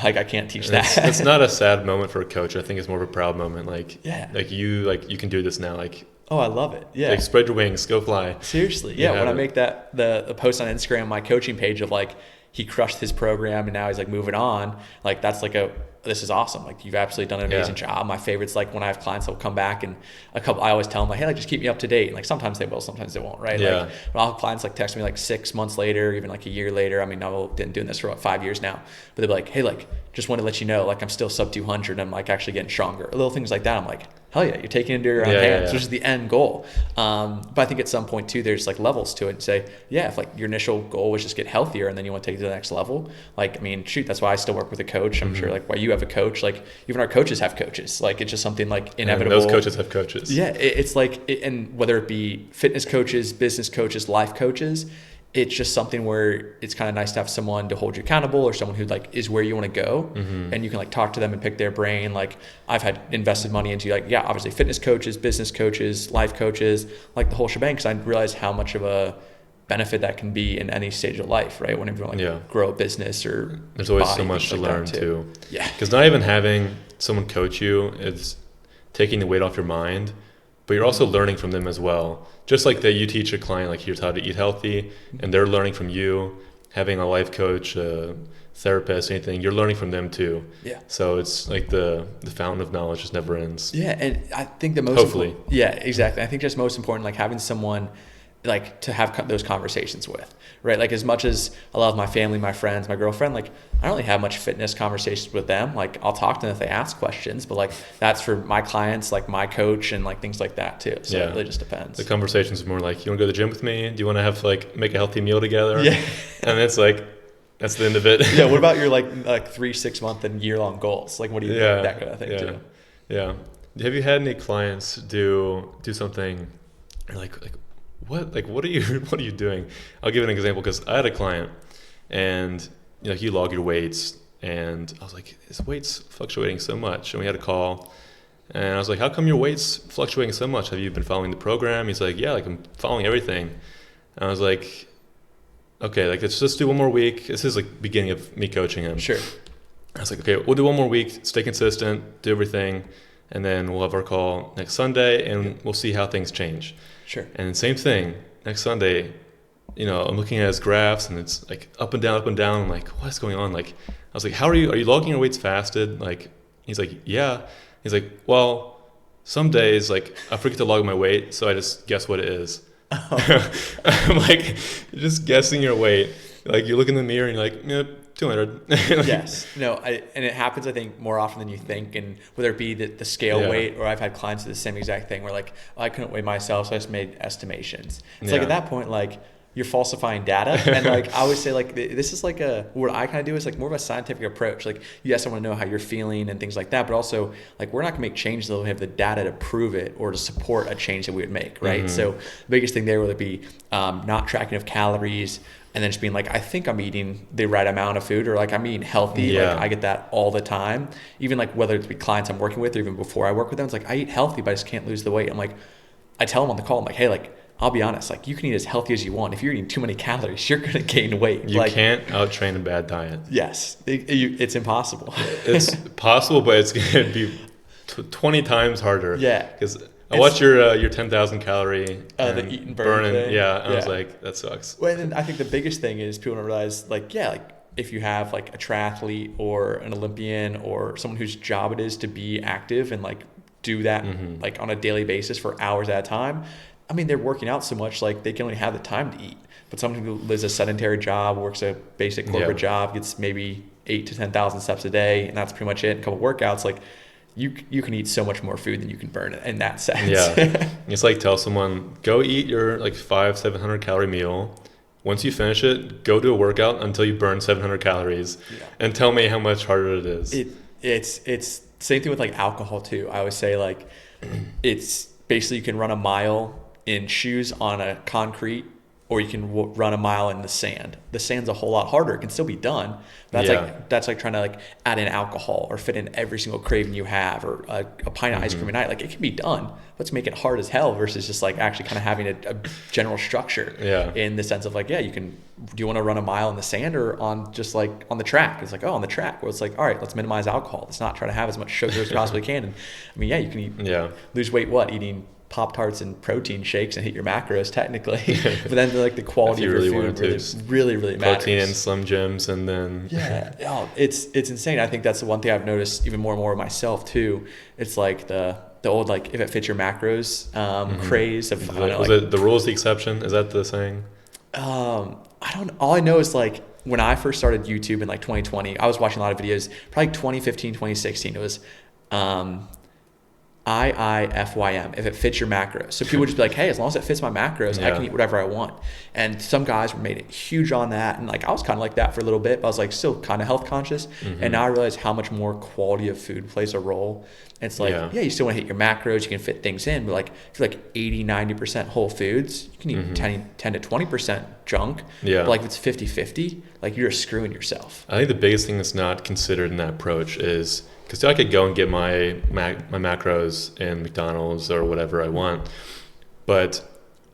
S1: Like I can't teach that. It's not a sad moment for a coach. I think it's more of a proud moment. Like you can do this now. Like,
S2: oh, I love it. Yeah.
S1: Like spread your wings, go fly.
S2: Seriously. Yeah. When I make that the post on Instagram, my coaching page of like he crushed his program and now he's like moving on. Like that's like this is awesome. Like you've absolutely done an amazing job. My favorite's like when I have clients that will come back and I always tell them like, hey, like just keep me up to date. And like sometimes they will, sometimes they won't, right? Like I'll have clients like text me like 6 months later, even like a year later. I mean, I've been doing this for 5 years now, but they'll be like, hey, like just want to let you know, like I'm still sub 200 and I'm like actually getting stronger. Little things like that. I'm like, hell yeah, you're taking it into your own hands, which is the end goal. But I think at some point too, there's like levels to it, and say, yeah, if like your initial goal was just get healthier and then you want to take it to the next level, like, I mean, shoot, that's why I still work with a coach. I'm sure like why you have a coach, like even our coaches have coaches. Like it's just something like inevitable.
S1: And those coaches have coaches.
S2: Yeah. It's like, and whether it be fitness coaches, business coaches, life coaches, it's just something where it's kind of nice to have someone to hold you accountable, or someone who like is where you want to go, and you can like talk to them and pick their brain. Like I've had invested money into like, yeah, obviously fitness coaches, business coaches, life coaches, like the whole shebang. Cause I realized how much of a benefit that can be in any stage of life, right? Whenever you want to grow a business or
S1: there's always so much to learn too.
S2: Yeah.
S1: Cause not even having someone coach you is taking the weight off your mind, but you're also learning from them as well. Just like that you teach a client, like here's how to eat healthy, and they're learning from you. Having a life coach, a therapist, anything, you're learning from them too.
S2: Yeah.
S1: So it's like the fountain of knowledge just never ends.
S2: Yeah, and I think the most
S1: hopefully.
S2: Yeah, exactly. I think just most important, like having someone like to have those conversations with, right? Like as much as I love my family, my friends, my girlfriend, like I don't really have much fitness conversations with them. Like I'll talk to them if they ask questions, but like that's for my clients, like my coach and like things like that too. So it really just depends.
S1: The conversations are more like, you want to go to the gym with me? Do you want to have like make a healthy meal together?
S2: Yeah.
S1: And it's like, that's the end of it.
S2: Yeah. What about your like 3, 6 month and year long goals? Like what do you think that kind of thing too?
S1: Yeah. Have you had any clients do something like what are you doing? I'll give an example, because I had a client and you log your weights, and I was like, his weight's fluctuating so much, and we had a call, and I was like, how come your weight's fluctuating so much? Have you been following the program? He's like, yeah, like I'm following everything. And I was like, okay, like let's just do one more week. This is like beginning of me coaching him.
S2: Sure.
S1: I was like, okay, we'll do one more week, stay consistent, do everything, and then we'll have our call next Sunday, and we'll see how things change.
S2: Sure.
S1: And same thing, next Sunday, I'm looking at his graphs, and it's like up and down, up and down. I'm like, what's going on? Like, I was like, are you logging your weights fasted? Like, he's like, yeah. He's like, well, some days, like, I forget to log my weight, so I just guess what it is. Oh. I'm like, you're just guessing your weight. Like, you look in the mirror, and you're like, yep. 200.
S2: Yes. No, and it happens, I think, more often than you think. And whether it be the scale weight, or I've had clients do the same exact thing where like, I couldn't weigh myself, so I just made estimations. It's like at that point, like you're falsifying data. And like, I always say like, this is like what I kind of do is like more of a scientific approach. Like, yes, I want to know how you're feeling and things like that, but also like, we're not gonna make changes until we have the data to prove it or to support a change that we would make. Right. So the biggest thing there would be not tracking of calories, and then just being like, I think I'm eating the right amount of food, or like I'm eating healthy.
S1: Yeah.
S2: Like I get that all the time. Even like whether it's be clients I'm working with, or even before I work with them, it's like I eat healthy, but I just can't lose the weight. I'm like, I tell them on the call, I'm like, hey, like I'll be honest, like you can eat as healthy as you want. If you're eating too many calories, you're gonna gain weight.
S1: You can't out-train a bad diet.
S2: Yes, it's impossible.
S1: It's possible, but it's gonna be 20 times harder.
S2: Yeah,
S1: because I watched your 10,000 calorie
S2: the eat and burn thing.
S1: Yeah, I was like, that sucks.
S2: Well, and I think the biggest thing is people don't realize, like, if you have like a triathlete or an Olympian or someone whose job it is to be active and like do that like on a daily basis for hours at a time, I mean, they're working out so much, like they can only have the time to eat. But someone who lives a sedentary job, works a basic corporate job, gets maybe 8,000 to 10,000 steps a day, and that's pretty much it. A couple workouts, like you can eat so much more food than you can burn in that sense.
S1: Yeah, it's like tell someone, go eat your like 500-700 calorie meal. Once you finish it, go do a workout until you burn 700 calories, and tell me how much harder it is.
S2: It's same thing with like alcohol too. I always say like it's basically you can run a mile in shoes on a concrete, or you can run a mile in the sand. The sand's a whole lot harder. It can still be done. That's like trying to like add in alcohol or fit in every single craving you have, or a pint of ice cream a night. Like it can be done. Let's make it hard as hell versus just like actually kind of having a general structure. In the sense of like, you can. Do you want to run a mile in the sand or on just like on the track? It's like, on the track. Well, it's like, all right, let's minimize alcohol. Let's not try to have as much sugar as we possibly can. And I mean, you can lose weight. Eating Pop-Tarts and protein shakes and hit your macros technically, but then like the quality of your food really matters.
S1: Protein and Slim Jims, and then
S2: it's insane. I think that's the one thing I've noticed even more and more myself too. It's like the old like if it fits your macros craze of
S1: it the rule is the exception? Is that the saying?
S2: I don't. All I know is like when I first started YouTube in like 2020, I was watching a lot of videos. Probably 2015, 2016. It was. IIFYM, if it fits your macros. So people would just be like, hey, as long as it fits my macros, I can eat whatever I want. And some guys made it huge on that. And like, I was kind of like that for a little bit, but I was like still kind of health conscious. And now I realize how much more quality of food plays a role. And it's like, yeah, you still want to hit your macros, you can fit things in, but like if you're like 80, 90% whole foods, you can eat 10 to 20% junk.
S1: Yeah.
S2: But like if it's 50-50, like you're screwing yourself.
S1: I think the biggest thing that's not considered in that approach is, because I could go and get my macros in McDonald's or whatever I want, but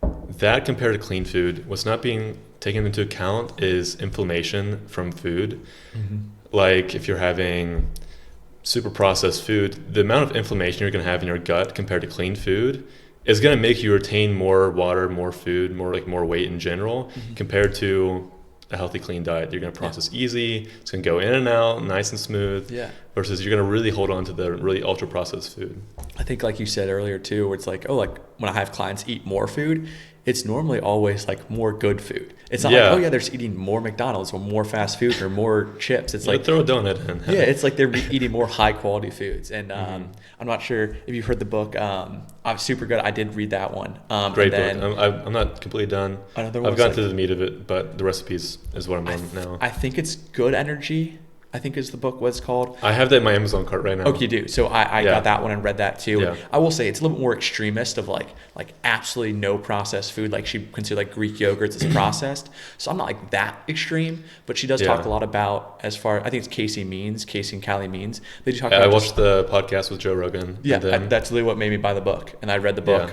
S1: that compared to clean food, what's not being taken into account is inflammation from food. Like if you're having super processed food, the amount of inflammation you're going to have in your gut compared to clean food is going to make you retain more water, more food, more weight in general compared to a healthy, clean diet. You're going to process easy. It's going to go in and out, nice and smooth. Versus you're going to really hold on to the really ultra processed food.
S2: I think like you said earlier too, where it's like, oh, like when I have clients eat more food, it's normally always like more good food. It's not like, oh yeah, they're just eating more McDonald's or more fast food or more chips. It's like
S1: throw a donut in.
S2: Yeah, it's like they're eating more high quality foods. And I'm not sure if you've heard the book. I'm super good. I did read that one.
S1: Great book. I'm not completely done. I've gotten to the meat of it, but the recipes is what I'm on now.
S2: I think it's Good Energy, I think is the book, what it's called.
S1: I have that in my Amazon cart right now.
S2: Oh, you do? So I got that one and read that too. Yeah. I will say it's a little bit more extremist of like absolutely no processed food. Like she considered like Greek yogurts as processed. So I'm not like that extreme, but she does talk a lot about, as far, I think it's Casey and Callie Means. They do talk about
S1: I watched the podcast with Joe Rogan.
S2: Yeah, that's really what made me buy the book. And I read the book.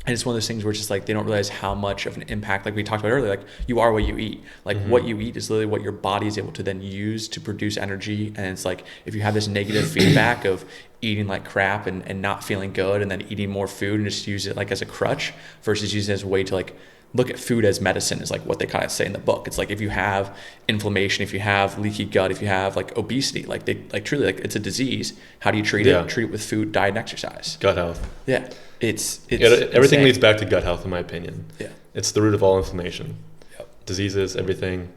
S2: And it's one of those things where it's just like they don't realize how much of an impact, like we talked about earlier, like you are what you eat. Like what you eat is literally what your body is able to then use to produce energy. And it's like if you have this negative feedback of eating like crap and not feeling good and then eating more food and just use it like as a crutch versus using it as a way to like look at food as medicine is like what they kind of say in the book. It's like if you have inflammation, if you have leaky gut, if you have like obesity, like they like truly like it's a disease. How do you treat it? Treat it with food, diet, and exercise.
S1: Gut health.
S2: Yeah. It's
S1: everything leads back to gut health in my opinion.
S2: Yeah.
S1: It's the root of all inflammation. Diseases, everything.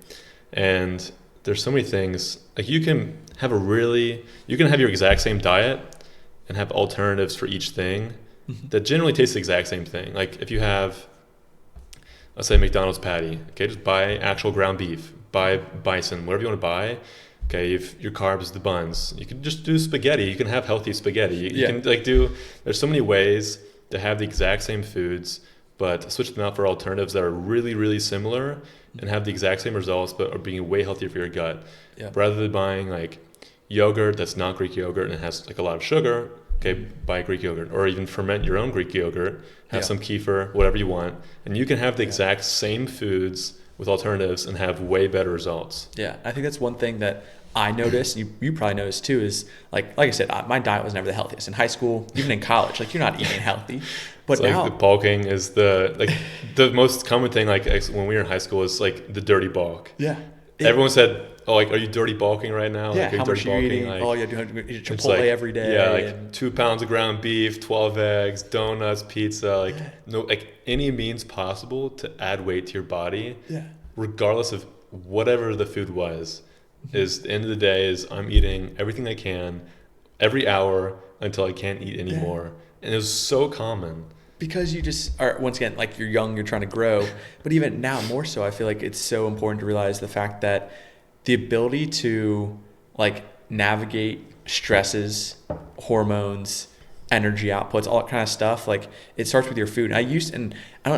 S1: And there's so many things. Like you can have your exact same diet and have alternatives for each thing that generally taste the exact same thing. Like if you have, let's say, McDonald's patty, okay, just buy actual ground beef, buy bison, whatever you want to buy. Okay, if your carbs, the buns, you can just do spaghetti. You can have healthy spaghetti. You can there's so many ways to have the exact same foods, but switch them out for alternatives that are really, really similar and have the exact same results, but are being way healthier for your gut. Rather than buying like yogurt that's not Greek yogurt and it has like a lot of sugar, okay, buy Greek yogurt, or even ferment your own Greek yogurt, have some kefir, whatever you want, and you can have the exact same foods with alternatives and have way better results. Yeah,
S2: I think that's one thing that I noticed, you probably noticed too, is like I said, my diet was never the healthiest. In high school, even in college, like you're not eating healthy. But
S1: it's
S2: now,
S1: like the bulking is the most common thing. Like when we were in high school, is like the dirty bulk.
S2: Yeah.
S1: Everyone said, "Oh, like are you dirty bulking right now?
S2: Yeah.
S1: Like, are
S2: how much are you eating?
S1: Like,
S2: oh, you're doing Chipotle every day.
S1: Yeah, like 2 pounds of ground beef, 12 eggs, donuts, pizza. Like any means possible to add weight to your body.
S2: Yeah.
S1: Regardless of whatever the food was. Is the end of the day is I'm eating everything I can every hour until I can't eat anymore. And it was so common.
S2: Because you just are, once again, like you're young, you're trying to grow. But even now more so, I feel like it's so important to realize the fact that the ability to like navigate stresses, hormones, energy outputs, all that kind of stuff, like it starts with your food. And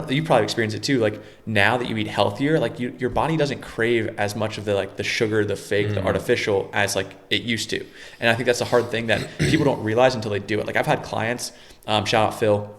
S2: you probably experience it too, like now that you eat healthier, like your body doesn't crave as much of the sugar, the fake, the artificial as like it used to. And I think that's a hard thing that people don't realize until they do it. Like I've had clients, shout out Phil,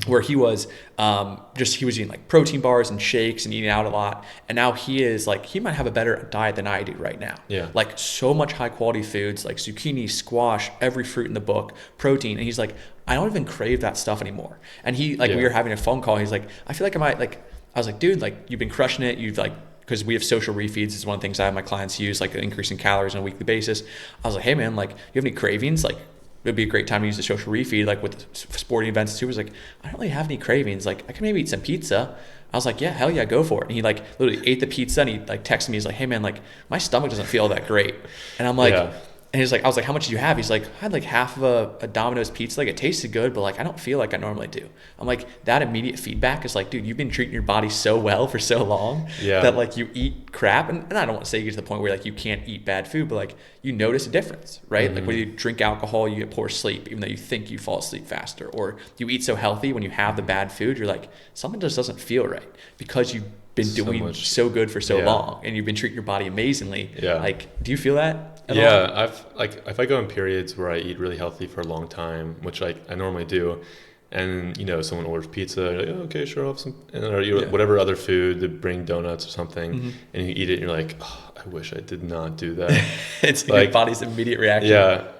S2: where he was eating like protein bars and shakes and eating out a lot, and now he might have a better diet than I do right now. Like so much high quality foods like zucchini, squash, every fruit in the book, protein, and he's like, I don't even crave that stuff anymore. And we were having a phone call, he's like, I feel like I might like, I was like, dude, like you've been crushing it, you've like, because we have social refeeds is one of the things I have my clients use, like increasing calories on a weekly basis. I was like, hey man, like you have any cravings? Like it'd be a great time to use the social refeed, like with sporting events too. He was like, I don't really have any cravings. Like I can maybe eat some pizza. I was like, yeah, hell yeah, go for it. And he like literally ate the pizza and he like texted me. He's like, hey man, like my stomach doesn't feel that great. And I'm like, And he's like, I was like, how much did you have? He's like, I had like half of a Domino's pizza. Like, it tasted good, but like, I don't feel like I normally do. I'm like, that immediate feedback is like, dude, you've been treating your body so well for so long that like you eat crap. And I don't want to say you get to the point where like you can't eat bad food, but like you notice a difference, right? Like when you drink alcohol, you get poor sleep, even though you think you fall asleep faster. Or you eat so healthy, when you have the bad food, you're like, something just doesn't feel right because you've been doing so good for so long and you've been treating your body amazingly. Like, do you feel that?
S1: I've like, if I go in periods where I eat really healthy for a long time, which like I normally do, and someone orders pizza, you're like, oh, okay, sure, I'll have some, and or whatever other food, they bring donuts or something, and you eat it, and you're like, oh, I wish I did not do that.
S2: It's like your body's immediate reaction.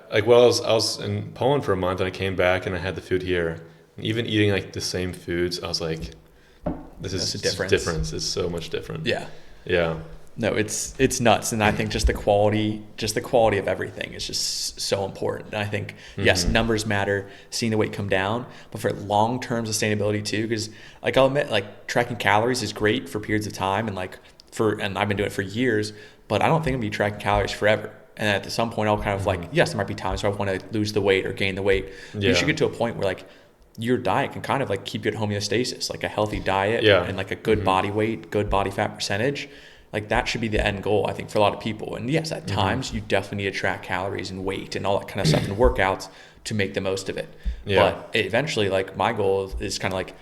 S1: Like, well, I was in Poland for a month, and I came back, and I had the food here, and even eating like the same foods, I was like, this is a difference. It's so much different. Yeah.
S2: No, it's nuts, and I think just the quality of everything is just so important. And I think yes, numbers matter, seeing the weight come down, but for long-term sustainability too, because like I'll admit, like tracking calories is great for periods of time, and and I've been doing it for years, but I don't think I'm gonna be tracking calories forever. And at some point, I'll kind of like, yes, there might be times where I want to lose the weight or gain the weight. But you should get to a point where like your diet can kind of like keep you at homeostasis, like a healthy diet and like a good body weight, good body fat percentage. Like that should be the end goal, I think, for a lot of people. And yes, at times you definitely need to track calories and weight and all that kind of stuff and workouts to make the most of it. But eventually, like my goal is kind of like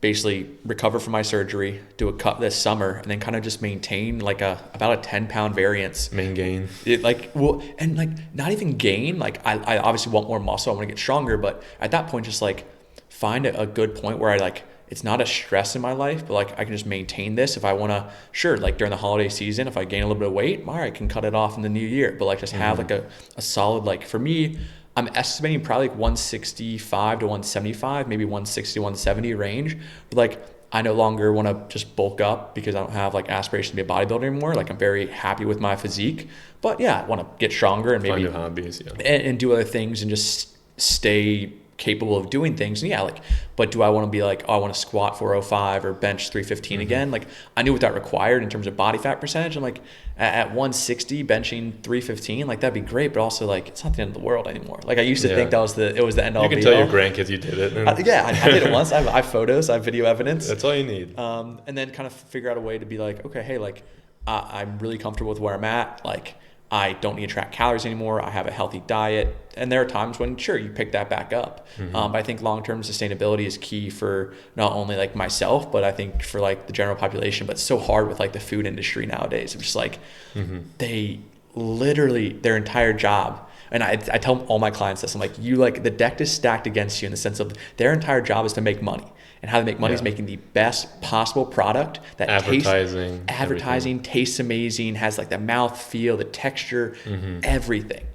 S2: basically recover from my surgery, do a cut this summer, and then kind of just maintain like about a 10-pound variance.
S1: Main gain.
S2: And like not even gain. Like I obviously want more muscle. I want to get stronger. But at that point, just like find a good point where I like, it's not a stress in my life, but like I can just maintain this if I want to. Sure, like during the holiday season, if I gain a little bit of weight, all right, I can cut it off in the new year. But like just have like a solid, like for me, I'm estimating probably like 165 to 175, maybe 160 to 170 range. But like I no longer want to just bulk up because I don't have like aspirations to be a bodybuilder anymore. Like I'm very happy with my physique, but yeah, I want to get stronger and maybe
S1: find new hobbies,
S2: and do other things and just stay capable of doing things. And but do I want to be like, oh, I want to squat 405 or bench 315 again? Like I knew what that required in terms of body fat percentage. I'm like at 160 benching 315, like that'd be great, but also like it's not the end of the world anymore. Like I used to think it was the end all.
S1: You can tell your grandkids you did it.
S2: I did it once. I have photos, I have video evidence.
S1: That's all you need.
S2: And then kind of figure out a way to be like, okay, hey, like I'm really comfortable with where I'm at. Like I don't need to track calories anymore. I have a healthy diet. And there are times when, sure, you pick that back up. But I think long-term sustainability is key for not only like myself, but I think for like the general population. But it's so hard with like the food industry nowadays. It's just like they literally, their entire job. And I tell all my clients this. I'm like, the deck is stacked against you in the sense of their entire job is to make money. And how they make money is making the best possible product that advertising tastes amazing, has like the mouth feel, the texture, everything.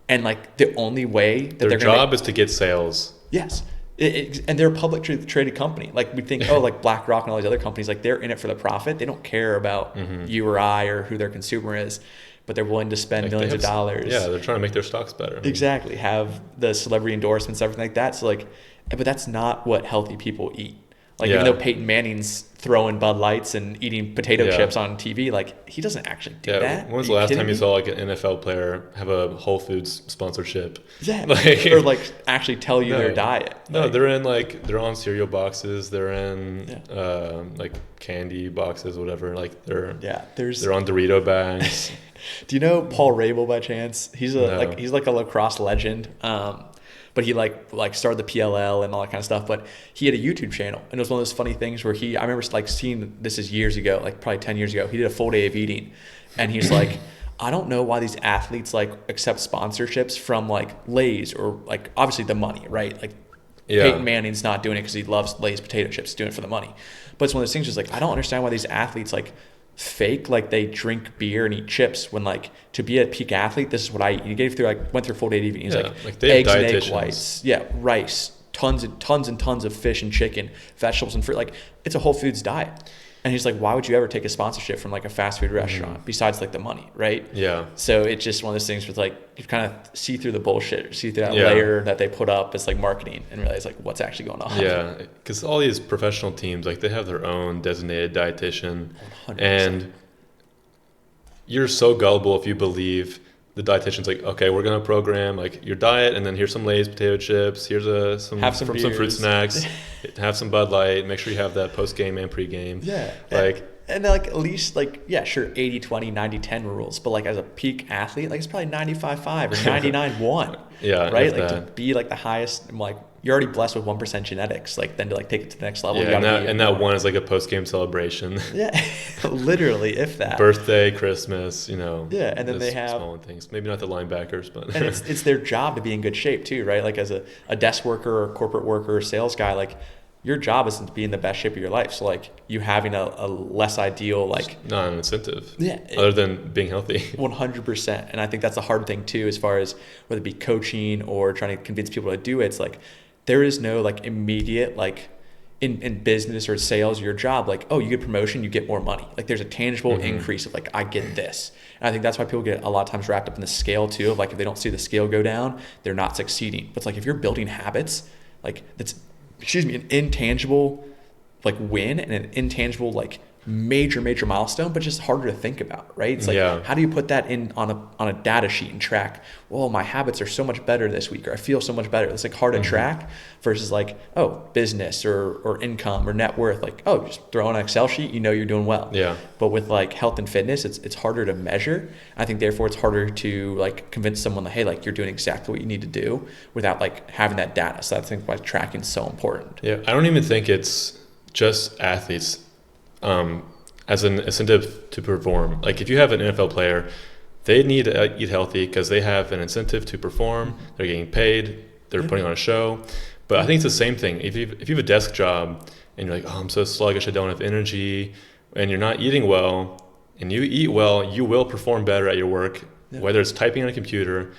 S2: And like the only way that
S1: their job is to get sales.
S2: Yes. And they're a public traded company. Like we think, oh, like BlackRock and all these other companies, like they're in it for the profit. They don't care about you or I or who their consumer is, but they're willing to spend millions of dollars.
S1: Yeah, they're trying to make their stocks better.
S2: Exactly. Have the celebrity endorsements, everything like that. So like, but that's not what healthy people eat. Like even though Peyton Manning's throwing Bud Lights and eating potato chips on TV, like he doesn't actually do that.
S1: When was the last time you saw like an NFL player have a Whole Foods sponsorship?
S2: Yeah, or like actually tell you their diet.
S1: No, they're on cereal boxes. They're in like candy boxes, whatever. Like they're on Dorito bags.
S2: Do you know Paul Rabel by chance? He's like a lacrosse legend. But he like started the PLL and all that kind of stuff. But he had a YouTube channel, and it was one of those funny things where I remember like seeing this is years ago, like probably 10 years ago. He did a full day of eating, and he's like, I don't know why these athletes like accept sponsorships from like Lay's or like obviously the money, right? Like Peyton Manning's not doing it because he loves Lay's potato chips, doing it for the money. But it's one of those things where it's like I don't understand why these athletes like fake like they drink beer and eat chips when like to be a peak athlete, this is what I eat. He went through a full day of eating. He's like eggs and egg whites, rice, tons and tons of fish and chicken, vegetables and fruit. Like it's a whole foods diet. And he's like, why would you ever take a sponsorship from like a fast food restaurant besides like the money, right? Yeah. So it's just one of those things with like you kind of see through the bullshit, see through that layer that they put up as like marketing and realize like what's actually going on. Yeah,
S1: because all these professional teams, like they have their own designated dietitian, 100%. And you're so gullible if you believe the dietitian's like, okay, we're gonna program like your diet, and then here's some Lay's potato chips, here's some fruit snacks, have some Bud Light, make sure you have that post game and pre game.
S2: Yeah,
S1: like.
S2: And like at least like, yeah, sure, 80-20, 90-10 rules, but like as a peak athlete, like it's probably 95-5 or 99-1.
S1: Yeah,
S2: right. Like to be like the highest, like you're already blessed with 1% genetics. Like then to like take it to the next level.
S1: Yeah, and that one is like a post game celebration.
S2: Yeah, literally, if that.
S1: Birthday, Christmas,
S2: Yeah, and then they have
S1: small things. Maybe not the linebackers, but
S2: and it's their job to be in good shape too, right? Like as a desk worker or corporate worker or sales guy, like. Your job isn't to be in the best shape of your life. So like you having a less ideal, like
S1: it's not an incentive.
S2: Yeah.
S1: Other than being healthy.
S2: 100%. And I think that's a hard thing too, as far as whether it be coaching or trying to convince people to do it. It's like, there is no like immediate, like in business or sales, your job, like, oh, you get promotion, you get more money. Like there's a tangible increase of like, I get this. And I think that's why people get a lot of times wrapped up in the scale too, of like, if they don't see the scale go down, they're not succeeding. But it's like, if you're building habits, like that's, an intangible like win and an intangible like major milestone, but just harder to think about, right? It's like, how do you put that in on a data sheet and track, well, my habits are so much better this week, or I feel so much better. It's like hard to track versus like, oh, business or income or net worth, like, oh, just throw on an Excel sheet, you're doing well.
S1: Yeah.
S2: But with like health and fitness, it's harder to measure. I think therefore it's harder to like convince someone that, hey, like you're doing exactly what you need to do without like having that data. So I think why tracking is so important.
S1: Yeah. I don't even think it's just athletes. As an incentive to perform. Like if you have an NFL player, they need to eat healthy because they have an incentive to perform. They're getting paid. They're putting on a show. But I think it's the same thing. If you have a desk job and you're like, oh, I'm so sluggish, I don't have energy, and you're not eating well, and you eat well, you will perform better at your work, whether it's typing on a computer.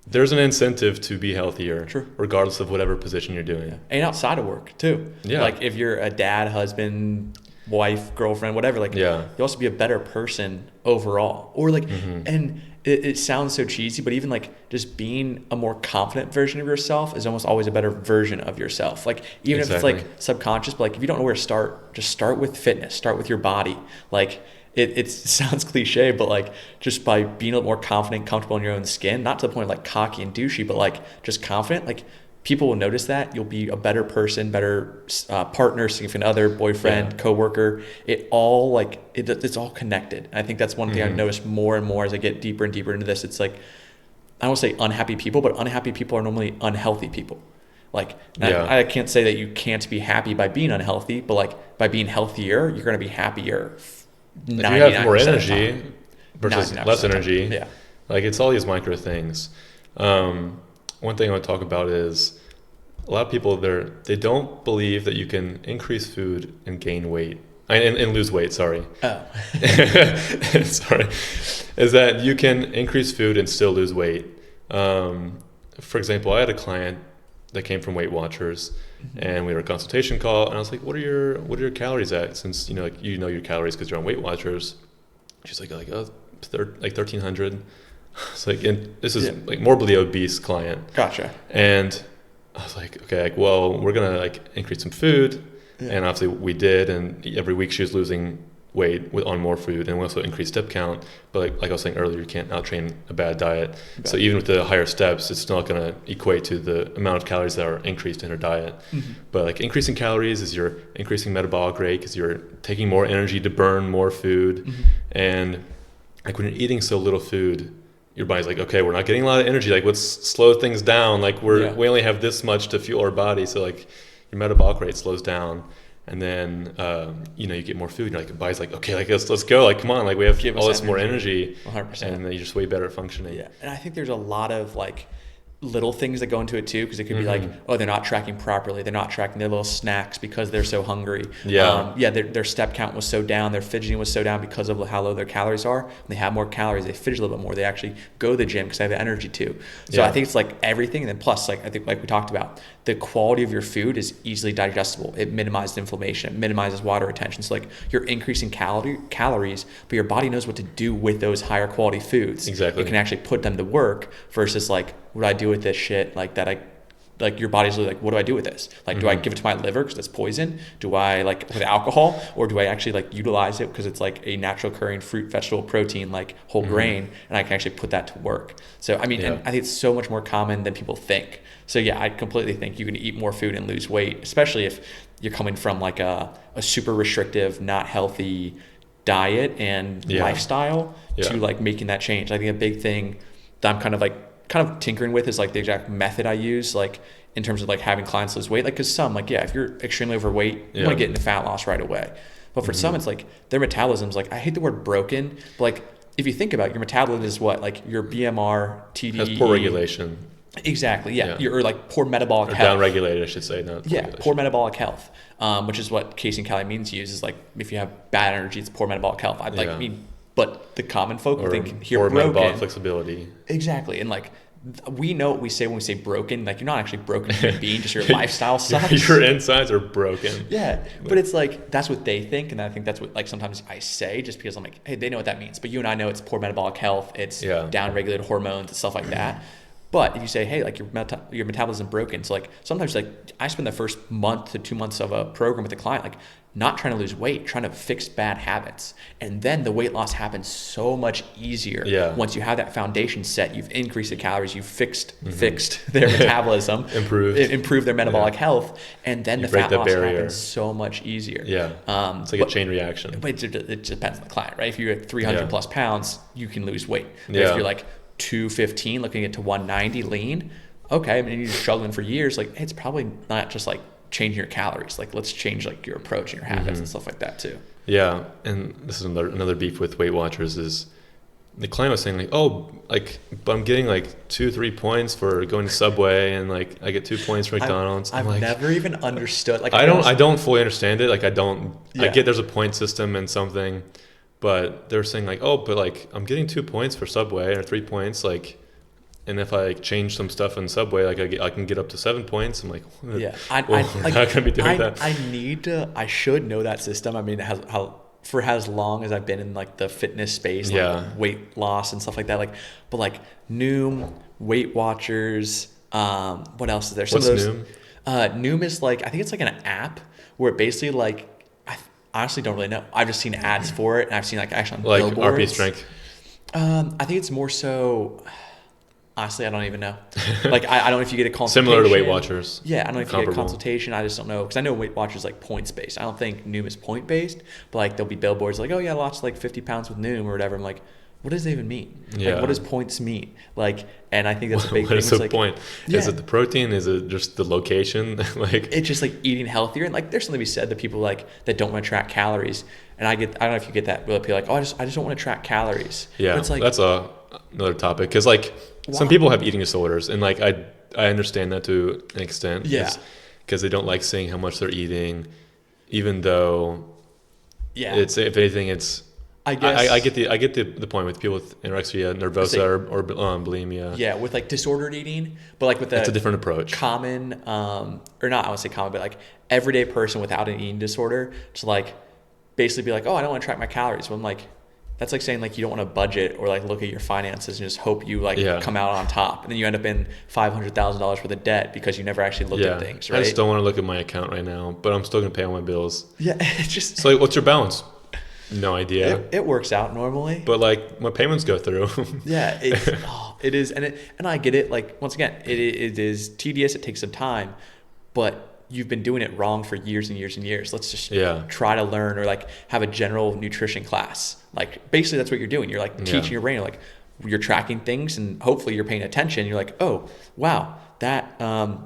S1: There's an incentive to be healthier, regardless of whatever position you're doing. And
S2: outside of work too.
S1: Yeah.
S2: Like if you're a dad, husband, wife, girlfriend, whatever, like you also be a better person overall, or like and it sounds so cheesy, but even like just being a more confident version of yourself is almost always a better version of yourself. Like even if it's like subconscious, but like if you don't know where to start, just start with fitness, start with your body. Like it sounds cliche, but like just by being a little more confident, comfortable in your own skin, not to the point of like cocky and douchey, but like just confident, like people will notice that. You'll be a better person, better partner, significant other, boyfriend, coworker. It's all connected. And I think that's one thing I've noticed more and more as I get deeper and deeper into this. It's like, I don't say unhappy people, but unhappy people are normally unhealthy people. Like, I can't say that you can't be happy by being unhealthy, but like by being healthier, you're going to be happier.
S1: If you have more energy versus less energy, like it's all these micro things. One thing I want to talk about is a lot of people they don't believe that you can increase food and gain weight and lose weight. Sorry.
S2: Oh.
S1: Sorry. Is that you can increase food and still lose weight. For example, I had a client that came from Weight Watchers, and we had a consultation call, and I was like, "What are your calories at?" Since you know your calories because you're on Weight Watchers. She's like 1,300. It's like, and this is like morbidly obese client.
S2: Gotcha.
S1: And I was like, okay, like, well, we're gonna like increase some food, and obviously we did. And every week she was losing weight on more food, and we also increased step count. But like I was saying earlier, you can't out-train a bad diet. So even with the higher steps, it's not gonna equate to the amount of calories that are increased in her diet. But like increasing calories is you're increasing metabolic rate because you're taking more energy to burn more food, and like when you're eating so little food, your body's like, okay, we're not getting a lot of energy. Like, let's slow things down. Like, we only have this much to fuel our body. So, like, your metabolic rate slows down. And then, you get more food. And your body's like, okay, like, let's go. Like, come on. Like, we have all this more energy.
S2: 100%.
S1: And then you're just way better at functioning.
S2: Yeah. And I think there's a lot of, like, little things that go into it too, because it could be like, oh, they're not tracking properly, they're not tracking their little snacks because they're so hungry. Their step count was so down, their fidgeting was so down because of how low their calories are. When they have more calories, they fidget a little bit more, they actually go to the gym because they have the energy too. So I think it's like everything. And then plus, like I think like we talked about, the quality of your food is easily digestible. It minimizes inflammation, it minimizes water retention. So like you're increasing calories, but your body knows what to do with those higher quality foods.
S1: Exactly.
S2: It can actually put them to work versus like, what do I do with this shit like that I like your body's really like, what do I do with this? Like, do I give it to my liver because it's poison? Do I like with alcohol, or do I actually like utilize it because it's like a natural occurring fruit, vegetable protein, like whole grain, and I can actually put that to work? So I mean, and I think it's so much more common than people think. So yeah, I completely think you can eat more food and lose weight, especially if you're coming from like a super restrictive, not healthy diet and lifestyle to like making that change. I think a big thing that I'm kind of tinkering with is like the exact method I use, like in terms of like having clients lose weight. Like, cause some like, if you're extremely overweight, you want to get into fat loss right away. But for some, it's like their metabolism's like, I hate the word broken, but like if you think about it, your metabolism is what, like your BMR, TDE.
S1: Has poor regulation.
S2: Exactly. Yeah. Or like poor metabolic
S1: or
S2: health.
S1: Down-regulated, I should say. Not
S2: poor metabolic health, which is what Casey and Callie means use, is like if you have bad energy, it's poor metabolic health. But the common folk think here broken.
S1: Metabolic flexibility.
S2: Exactly. And like, we know what we say when we say broken. Like, you're not actually broken human being, just your lifestyle sucks.
S1: Your insides are broken.
S2: Yeah. But it's like, that's what they think. And I think that's what like sometimes I say, just because I'm like, hey, they know what that means. But you and I know it's poor metabolic health. It's down-regulated hormones and stuff like that. But if you say, hey, like your metabolism broken, so like sometimes like I spend the first month to 2 months of a program with a client, like not trying to lose weight, trying to fix bad habits. And then the weight loss happens so much easier. Once you have that foundation set, you've increased the calories, you've fixed their metabolism, improved their metabolic health, and then the fat loss happens so much easier.
S1: It's like a chain reaction.
S2: But it depends on the client, right? If you're at 300 plus pounds, you can lose weight. But if you're like 215 looking at to 190 lean, okay, I mean, you're struggling for years, like, hey, it's probably not just like changing your calories, like let's change like your approach and your habits and stuff like that too.
S1: And this is another beef with Weight Watchers is the client was saying like, oh, like, but I'm getting like 2-3 points for going to Subway, and like I get 2 points for McDonald's.
S2: I've
S1: like,
S2: never even understood, like,
S1: I don't fully understand it. Like I get there's a point system and something, but they're saying like, oh, but like I'm getting 2 points for Subway or 3 points, like, and if I like change some stuff in Subway, like I can get up to 7 points. I'm like, I'm not gonna be doing that.
S2: I should know that system. I mean, for as long as I've been in like the fitness space, like weight loss and stuff like that, like, but like Noom, Weight Watchers, what else is there?
S1: What's Noom?
S2: Noom is like, I think it's like an app where it basically like, I honestly don't really know. I've just seen ads for it, and I've seen like actually on
S1: like
S2: billboards.
S1: RP Strength.
S2: I think it's more so. Honestly, I don't even know. Like, I don't know if you get a consultation.
S1: Similar to Weight Watchers.
S2: Yeah, I don't know if you get a consultation. I just don't know. Because I know Weight Watchers like points based. I don't think Noom is point based. But like, there'll be billboards like, oh yeah, I lost like 50 pounds with Noom or whatever. I'm like, what does that even mean? Like, what does points mean? Like, and I think that's a big thing.
S1: What is the point? Is it the protein? Is it just the location? Like,
S2: it's just like eating healthier. And like, there's something to be said to people like that don't want to track calories. And I don't know if you get that. But people like, oh, I just don't want to track calories.
S1: Yeah,
S2: but it's like,
S1: that's another topic, because like some people have eating disorders, and like I understand that to an extent. Because they don't like saying how much they're eating, even though it's, if anything, it's. I guess I get the point with people with anorexia nervosa or bulimia.
S2: Yeah, with like disordered eating, but like with
S1: it's a different approach.
S2: Common, or not, I want to say common, but like everyday person without an eating disorder to like basically be like, oh, I don't want to track my calories. Well, I'm like, that's like saying like you don't want to budget or like look at your finances and just hope you like come out on top, and then you end up in $500,000 worth of debt because you never actually looked at things. Right?
S1: I just don't want to look at my account right now, but I'm still gonna pay all my bills.
S2: Yeah, it's just.
S1: So like, what's your balance? No idea.
S2: It works out normally,
S1: but like my payments go through.
S2: It is, and I get it. Like, once again, it is tedious. It takes some time, but you've been doing it wrong for years and years and years. Let's just try to learn, or like have a general nutrition class. Like, basically that's what you're doing. You're like teaching your brain, like you're tracking things, and hopefully you're paying attention. You're like, oh wow, that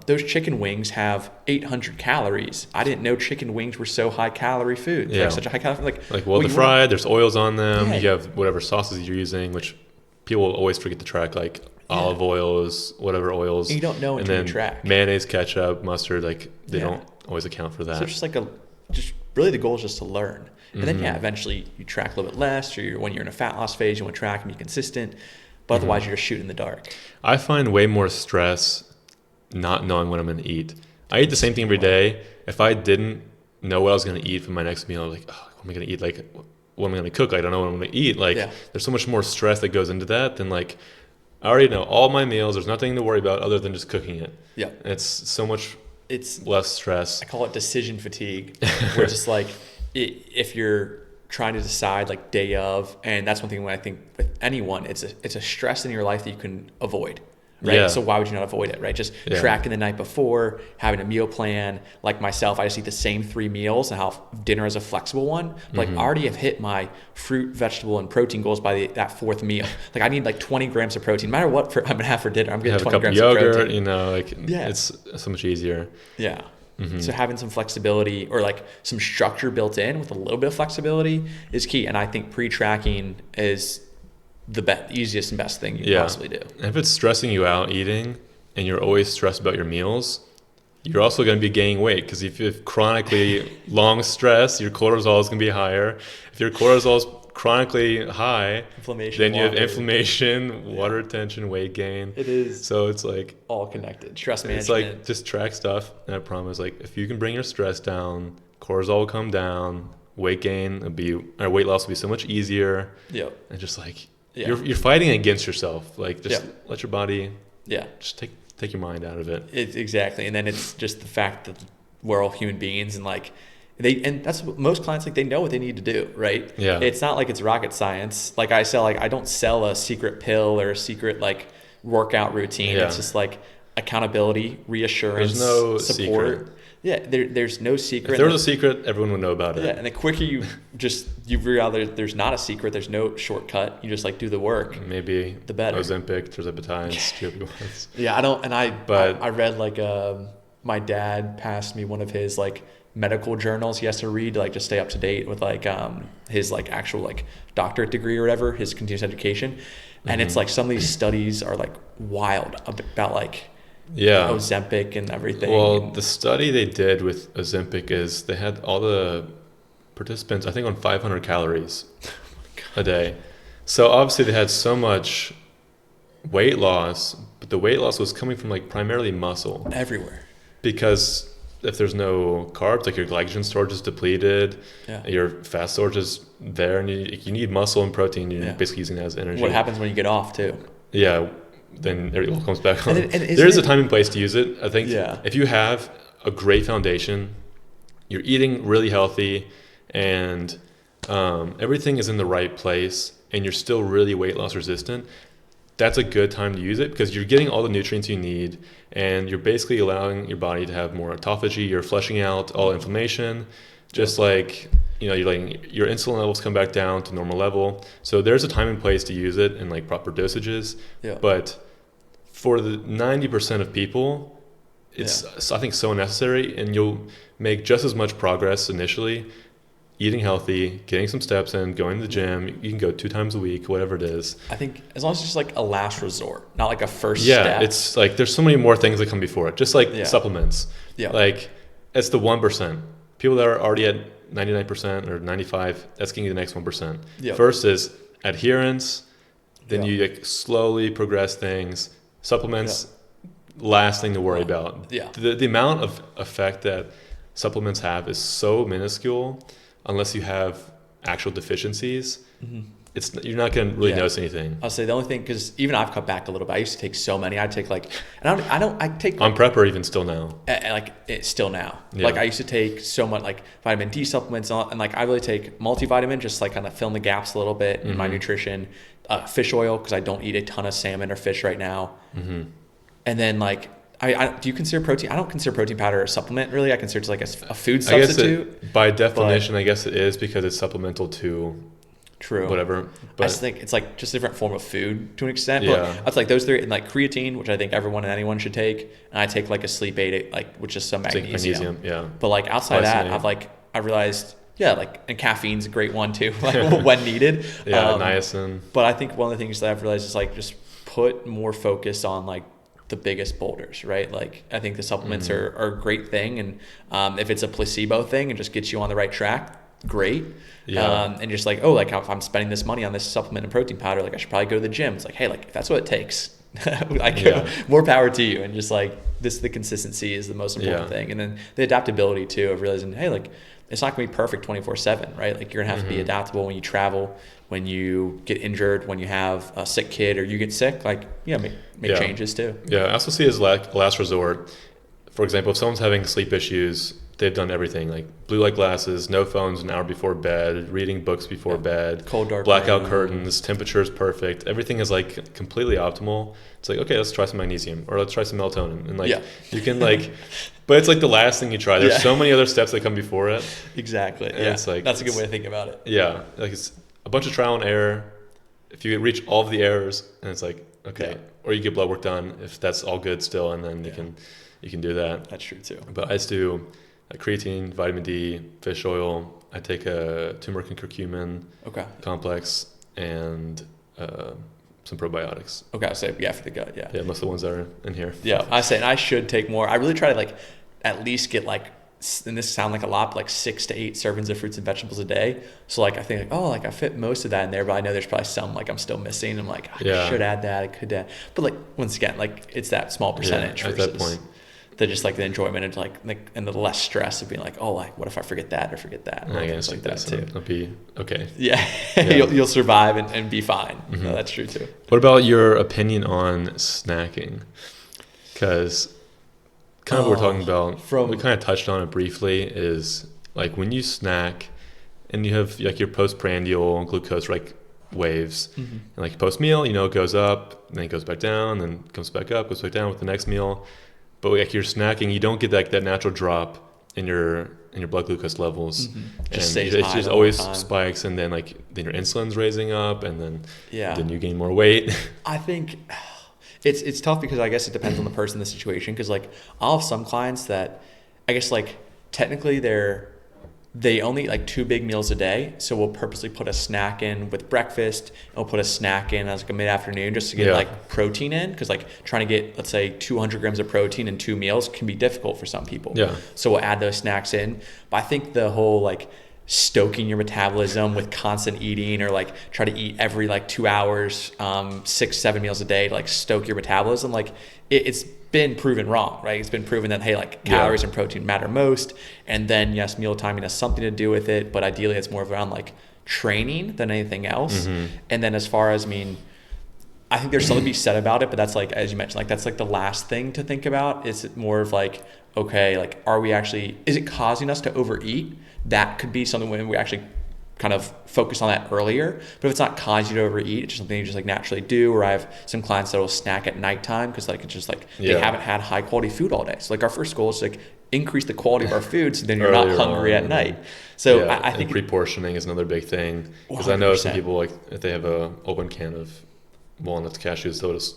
S2: those chicken wings have 800 calories. I didn't know chicken wings were so high calorie food. Like such a high calorie, like
S1: well, they're fried. There's oils on them. You have whatever sauces you're using, which people always forget to track, like olive oils, whatever oils.
S2: And you don't know until you track.
S1: Mayonnaise, ketchup, mustard, like they don't always account for that.
S2: So it's just really the goal is just to learn. And then eventually you track a little bit less, or when you're in a fat loss phase, you want to track and be consistent. But otherwise you're just shooting in the dark.
S1: I find way more stress not knowing what I'm going to eat. I eat the same thing every day. If I didn't know what I was going to eat for my next meal, like, oh, what am I going to eat? Like, what am I going to cook? I don't know what I'm going to eat. Like, there's so much more stress that goes into that than like, I already know all my meals. There's nothing to worry about other than just cooking it.
S2: Yeah.
S1: And it's so much less stress.
S2: I call it decision fatigue, where it's just like if you're trying to decide like day of, and that's one thing when I think with anyone, it's a stress in your life that you can avoid. Right.
S1: Yeah.
S2: So why would you not avoid it? Right. Just tracking the night before, having a meal plan. Like myself, I just eat the same 3 meals and have dinner as a flexible one. But like I already have hit my fruit, vegetable, and protein goals by that 4th meal. Like I need like 20 grams of protein, no matter what I'm gonna have for dinner. I'm getting 20 grams of protein.
S1: You know, like it's so much easier.
S2: Yeah. So having some flexibility or like some structure built in with a little bit of flexibility is key. And I think pre-tracking is the easiest and best thing you can possibly do.
S1: And if it's stressing you out eating and you're always stressed about your meals, you're also going to be gaining weight, because if you have chronically long stress, your cortisol is going to be higher. If your cortisol is chronically high, then you have inflammation, water retention, weight gain.
S2: It is.
S1: So it's like
S2: all connected. Stress management.
S1: It's like just track stuff. And I promise, like if you can bring your stress down, cortisol will come down, weight weight loss will be so much easier.
S2: Yeah.
S1: And just like you're fighting against yourself. Like just let your body just take your mind out of it.
S2: Exactly. And then it's just the fact that we're all human beings, and like that's what most clients, like they know what they need to do, right?
S1: Yeah.
S2: It's not like it's rocket science. Like I don't sell a secret pill or a secret like workout routine. It's just like accountability, reassurance,
S1: there's no
S2: support.
S1: Secret.
S2: Yeah, there's no secret.
S1: If there was a secret, everyone would know about it.
S2: Yeah, and the quicker you realize there's not a secret, there's no shortcut. You just like do the work.
S1: Maybe
S2: the better.
S1: Ozempic, tirzepatide, GLP-1s.
S2: Yeah, I read like my dad passed me one of his like medical journals he has to read to like just stay up to date with like his like actual like doctorate degree or whatever, his continuous education. And it's like some of these studies are like wild about like Ozempic and everything.
S1: Well, the study they did with Ozempic is they had all the participants, I think, on 500 calories a day. So obviously they had so much weight loss, but the weight loss was coming from like primarily muscle.
S2: Everywhere.
S1: Because if there's no carbs, like your glycogen storage is depleted, your fat storage is there, and you need muscle and protein. You're basically using that as energy.
S2: What happens when you get off too?
S1: Yeah. Then it all comes back on. There's a time and place to use it. I think if you have a great foundation, you're eating really healthy, and everything is in the right place, and you're still really weight loss resistant, that's a good time to use it, because you're getting all the nutrients you need, and you're basically allowing your body to have more autophagy. You're flushing out all inflammation, just like you're letting your insulin levels come back down to normal level. So there's a time and place to use it in like proper dosages. But for the 90% of people, it's I think so necessary, and you'll make just as much progress initially eating healthy, getting some steps in, going to the gym. You can go 2 times a week, whatever it is.
S2: I think as long as it's just like a last resort, not like a first step.
S1: Yeah, it's like there's so many more things that come before it. Just like supplements. Yeah. Like it's the 1%. People that are already at 99% or 95%, that's getting the next 1%. Yep. First is adherence. Then you like slowly progress things. Supplements, last thing to worry about. Yeah. The amount of effect that supplements have is so minuscule. Unless you have actual deficiencies, you're not going to really notice anything.
S2: I'll say the only thing, because even I've cut back a little bit. I used to take so many. I'd take like, and I take
S1: on prep or even still now.
S2: Still now. Yeah. Like I used to take so much like vitamin D supplements, and like I really take multivitamin, just like kind of fill in the gaps a little bit in my nutrition. Fish oil, because I don't eat a ton of salmon or fish right now. And then like. Do you consider protein? I don't consider protein powder a supplement, really. I consider it like a food substitute.
S1: By definition, I guess it is, because it's supplemental to whatever. But
S2: I just think it's like just a different form of food to an extent. Yeah. But it's like those 3, and like creatine, which I think everyone and anyone should take. And I take like a sleep aid, like which is some magnesium. Yeah. But like outside that, I realized, and caffeine's a great one too, like when needed.
S1: Niacin.
S2: But I think one of the things that I've realized is like just put more focus on like the biggest boulders, right? Like I think the supplements are a great thing, and if it's a placebo thing and just gets you on the right track, great. And just like, like if I'm spending this money on this supplement and protein powder, like I should probably go to the gym. It's like, hey, like if that's what it takes, more power to you. And just like the consistency is the most important thing, and then the adaptability too, of realizing, hey, like it's not gonna be perfect 24/7, right? Like you're gonna have to be adaptable when you travel, when you get injured, when you have a sick kid or you get sick, like, make changes too.
S1: Yeah, I also see it as last resort. For example, if someone's having sleep issues, they've done everything, like blue light glasses, no phones an hour before bed, reading books before bed,
S2: cold dark
S1: blackout
S2: room.
S1: curtains, temperature is perfect, everything is like completely optimal. It's like, okay, let's try some magnesium, or let's try some melatonin, and like you can like, but it's like the last thing you try. There's so many other steps that come before it.
S2: Exactly.
S1: And it's like,
S2: that's a good way to think about it.
S1: Yeah, like it's a bunch of trial and error. If you reach all of the errors, and it's like, okay, or you get blood work done if that's all good still, and then you can do that.
S2: That's true too.
S1: But I just do creatine, vitamin D, fish oil. I take a turmeric and curcumin complex, and some probiotics.
S2: Okay, so for the gut,
S1: Yeah, most of the ones that are in here.
S2: Yeah, I say, and I should take more. I really try to like at least get like, and this sounds like a lot, but like 6 to 8 servings of fruits and vegetables a day. So like I think I fit most of that in there, but I know there's probably some like I'm still missing. I'm like, I should add that, I could add. But like once again, like it's that small percentage
S1: at
S2: versus
S1: that point.
S2: Just like the enjoyment and like and the less stress of being like, like what if I forget that or forget that?
S1: And things like that too. It'll be okay.
S2: Yeah. You'll survive and be fine. Mm-hmm. No, that's true too.
S1: What about your opinion on snacking? Because kind of what we're talking about, we kind of touched on it briefly, is like when you snack and you have like your postprandial glucose like waves, and like post meal, it goes up, and then it goes back down, then comes back up, goes back down with the next meal. But like you're snacking, you don't get that natural drop in your blood glucose levels, and it just always spikes, and then your insulin's raising up, and then you gain more weight.
S2: I think it's tough because I guess it depends on the person, the situation. Because like I'll have some clients that I guess like technically they only eat like 2 big meals a day, so we'll purposely put a snack in with breakfast, and we'll put a snack in as like a mid-afternoon just to get like protein in, because like trying to get, let's say, 200 grams of protein in 2 meals can be difficult for some people. So we'll add those snacks in. But I think the whole like stoking your metabolism with constant eating, or like try to eat every like 2 hours, 6-7 meals a day to like stoke your metabolism, like it's been proven wrong, right? It's been proven that, hey, like calories and protein matter most. And then yes, meal timing has something to do with it, but ideally it's more around like training than anything else. And then as far as, I think there's something to be said about it, but that's like, as you mentioned, like that's like the last thing to think about. Is it more of like, okay, like is it causing us to overeat? That could be something when we actually kind of focus on that earlier. But if it's not causing you to overeat, it's just something you just like naturally do. Or I have some clients that will snack at nighttime because like it's just like they haven't had high quality food all day. So like our first goal is to like increase the quality of our food, so then you're not hungry at night. So I think
S1: pre-portioning is another big thing, because I know some people, like if they have a open can of walnuts, cashews, they'll just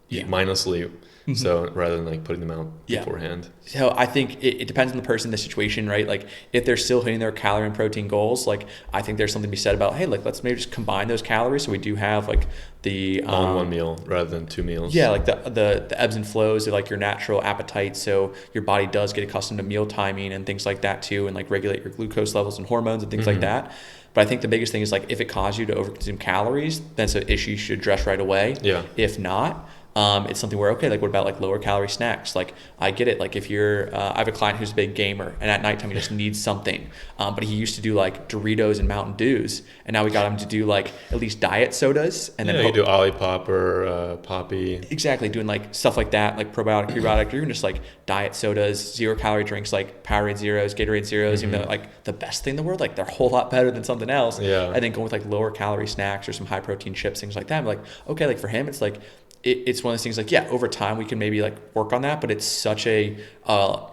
S1: eat mindlessly. So rather than like putting them out beforehand.
S2: So I think it depends on the person, the situation, right? Like if they're still hitting their calorie and protein goals, like I think there's something to be said about, hey, like let's maybe just combine those calories, so we do have like the
S1: on one meal rather than 2 meals.
S2: Yeah, like the ebbs and flows of like your natural appetite, so your body does get accustomed to meal timing and things like that too, and like regulate your glucose levels and hormones and things like that. But I think the biggest thing is like if it caused you to overconsume calories, that's an issue you should address right away. If not, it's something where, okay, like what about like lower calorie snacks? Like I get it. Like if you're, I have a client who's a big gamer, and at nighttime he just needs something. But he used to do like Doritos and Mountain Dews, and now we got him to do like at least diet sodas. And then
S1: you do Olipop or Poppy.
S2: Exactly, doing like stuff like that, like probiotic, prebiotic, or even just like diet sodas, 0 calorie drinks like Powerade Zeros, Gatorade Zeros, even though like the best thing in the world, like they're a whole lot better than something else. And then going with like lower calorie snacks or some high protein chips, things like that. I'm like, okay, like for him, it's like, it's one of those things like, over time we can maybe like work on that, but it's such an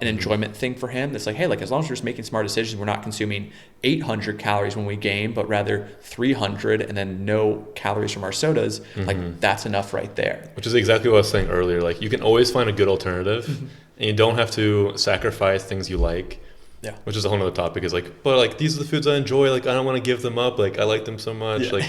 S2: enjoyment thing for him. That's like, hey, like as long as we're just making smart decisions, we're not consuming 800 calories when we game, but rather 300, and then no calories from our sodas, like that's enough right there.
S1: Which is exactly what I was saying earlier. Like you can always find a good alternative, and you don't have to sacrifice things you like. Which is a whole other topic. Is like, but like these are the foods I enjoy. Like I don't want to give them up. Like I like them so much. Like,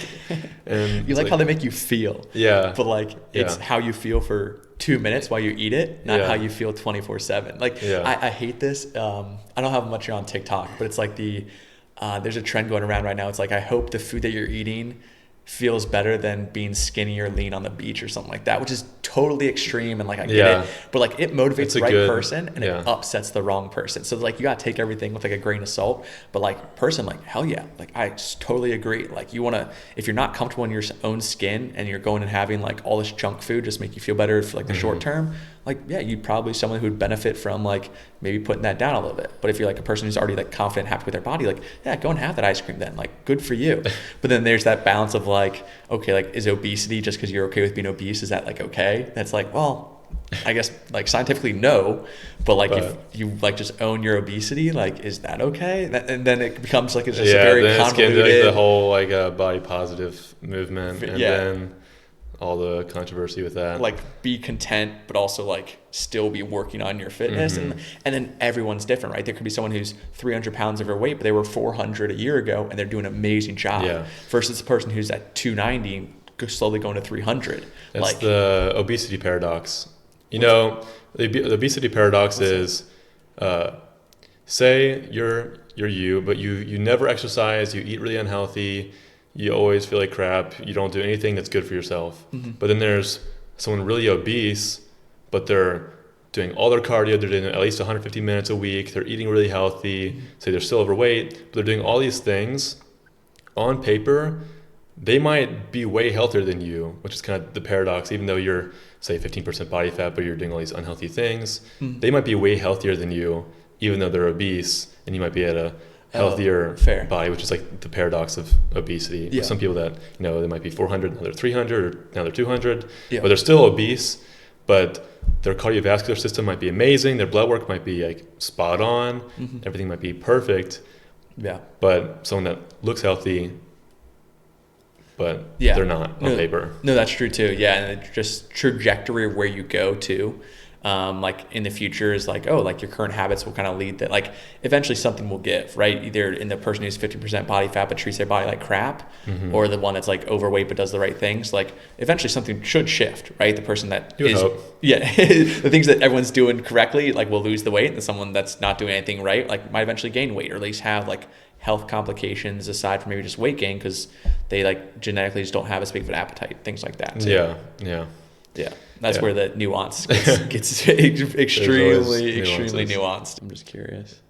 S1: and
S2: you like how they make you feel. But like it's how you feel for 2 minutes while you eat it, not how you feel 24/7. Like I hate this. I don't have much on TikTok, but it's like there's a trend going around right now. It's like, I hope the food that you're eating feels better than being skinny or lean on the beach or something like that, which is totally extreme. And like, I get it, but like it motivates the right person and it upsets the wrong person. So like, you got to take everything with like a grain of salt, but like person, like, hell yeah. Like I totally agree. Like you want to, if you're not comfortable in your own skin and you're going and having like all this junk food, just make you feel better for like the short term, like, yeah, you'd probably someone who would benefit from like maybe putting that down a little bit. But if you're like a person who's already like confident, happy with their body, like, yeah, go and have that ice cream then, like, good for you. But then there's that balance of like, okay, like, is obesity just because you're okay with being obese? Is that like okay? That's like, well, I guess like scientifically no, but like if you like just own your obesity, like, is that okay? And then it becomes like it's just a very convoluted.
S1: Like the whole like body positive movement, and then all the controversy with that.
S2: Like be content, but also like still be working on your fitness. And then everyone's different, right? There could be someone who's 300 pounds overweight, but they were 400 a year ago and they're doing an amazing job. Yeah. Versus the person who's at 290, slowly going to 300.
S1: That's like the obesity paradox. You know, the obesity paradox is, say you're you, but you never exercise, you eat really unhealthy, you always feel like crap, you don't do anything that's good for yourself. But then there's someone really obese, but they're doing all their cardio, they're doing at least 150 minutes a week, they're eating really healthy, say they're still overweight, but they're doing all these things. On paper, they might be way healthier than you, which is kind of the paradox. Even though you're, say, 15% body fat, but you're doing all these unhealthy things, they might be way healthier than you, even though they're obese, and you might be at a healthier body, which is like the paradox of obesity. Yeah. Some people that, you know, they might be 400, now they're 300, or now they're 200, but they're still obese, but their cardiovascular system might be amazing, their blood work might be like spot on, everything might be perfect. Yeah. But someone that looks healthy, but they're not on paper.
S2: No, that's true too. Yeah, and it's just trajectory of where you go to. Like in the future is like, oh, like your current habits will kind of lead that. Like eventually something will give, right? Either in the person who's 50% body fat but treats their body like crap, or the one that's like overweight but does the right things. Like eventually something should shift, right? The person that the things that everyone's doing correctly, like will lose the weight, and someone that's not doing anything right, like might eventually gain weight or at least have like health complications aside from maybe just weight gain because they like genetically just don't have as big of an appetite, things like that too. Yeah. That's where the nuance gets extremely nuanced. I'm just curious.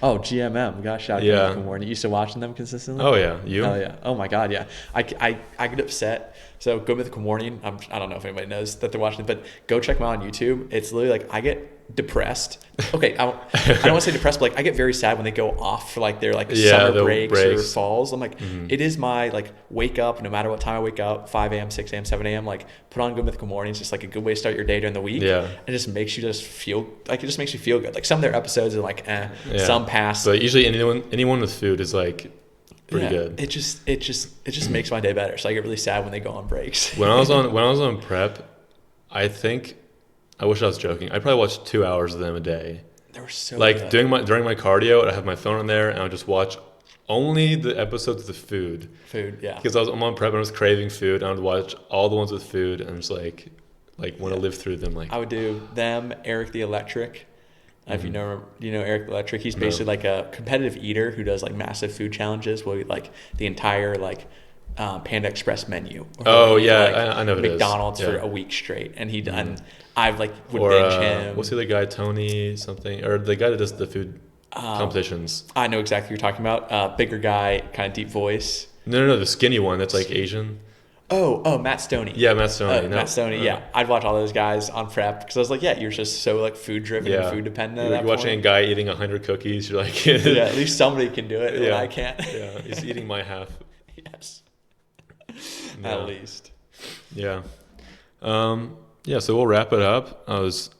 S2: Oh, GMM. Gosh, shout out to Good Morning. You used to watching them consistently?
S1: Oh, yeah. You?
S2: Oh, yeah. Oh, my God, yeah. I get upset. So Good Mythical Morning, I don't know if anybody knows that they're watching it, but go check them out on YouTube. It's literally like I get depressed. Okay, I don't want to say depressed, but like I get very sad when they go off for like their like summer breaks or falls. I'm like, it is my like wake up, no matter what time I wake up, 5 a.m., 6 a.m., 7 a.m., like put on Good Mythical Morning. It's just like a good way to start your day during the week. Yeah. It just makes you just feel like, it just makes you feel good. Like some of their episodes are like, some pass.
S1: But usually anyone with food is like pretty good.
S2: It just makes my day better. So I get really sad when they go on breaks.
S1: When I was on prep, I wish I was joking. I probably watched 2 hours of them a day.
S2: They were so
S1: like
S2: good.
S1: during my cardio, I'd have my phone on there and I would just watch only the episodes with food.
S2: Food, yeah.
S1: Because I'm on prep and I was craving food, and I would watch all the ones with food and just like want to live through them. Like
S2: I would do them, Eric the Electric. If you know Eric the Electric, he's basically like a competitive eater who does like massive food challenges where like the entire like Panda Express menu.
S1: Oh yeah, I know
S2: McDonald's for a week straight, and he done. I've like would binge him.
S1: What's the other guy? Tony something, or the guy that does the food competitions?
S2: I know exactly what you're talking about. Bigger guy, kind of deep voice.
S1: No, the skinny one that's like Asian.
S2: Oh, Matt Stoney.
S1: Yeah, Matt Stoney.
S2: Matt Stoney, yeah. I'd watch all those guys on prep because I was like, yeah, you're just so like food driven and food dependent.
S1: You're watching a guy eating 100 cookies. You're like,
S2: yeah, at least somebody can do it when I can't.
S1: Yeah, he's eating my half.
S2: Yes. Yeah. At least.
S1: Yeah. So we'll wrap it up. I was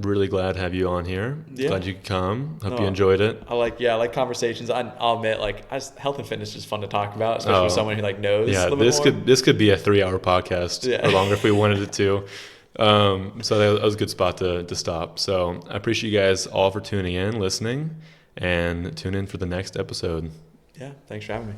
S1: really glad to have you on here. Yeah. Glad you could come. Hope you enjoyed it.
S2: I like conversations. I'll admit, like, health and fitness is fun to talk about, especially with someone who like knows.
S1: Yeah, this could be a 3-hour podcast or longer if we wanted it to. So that was a good spot to stop. So I appreciate you guys all for tuning in, listening, and tune in for the next episode.
S2: Yeah, thanks for having me.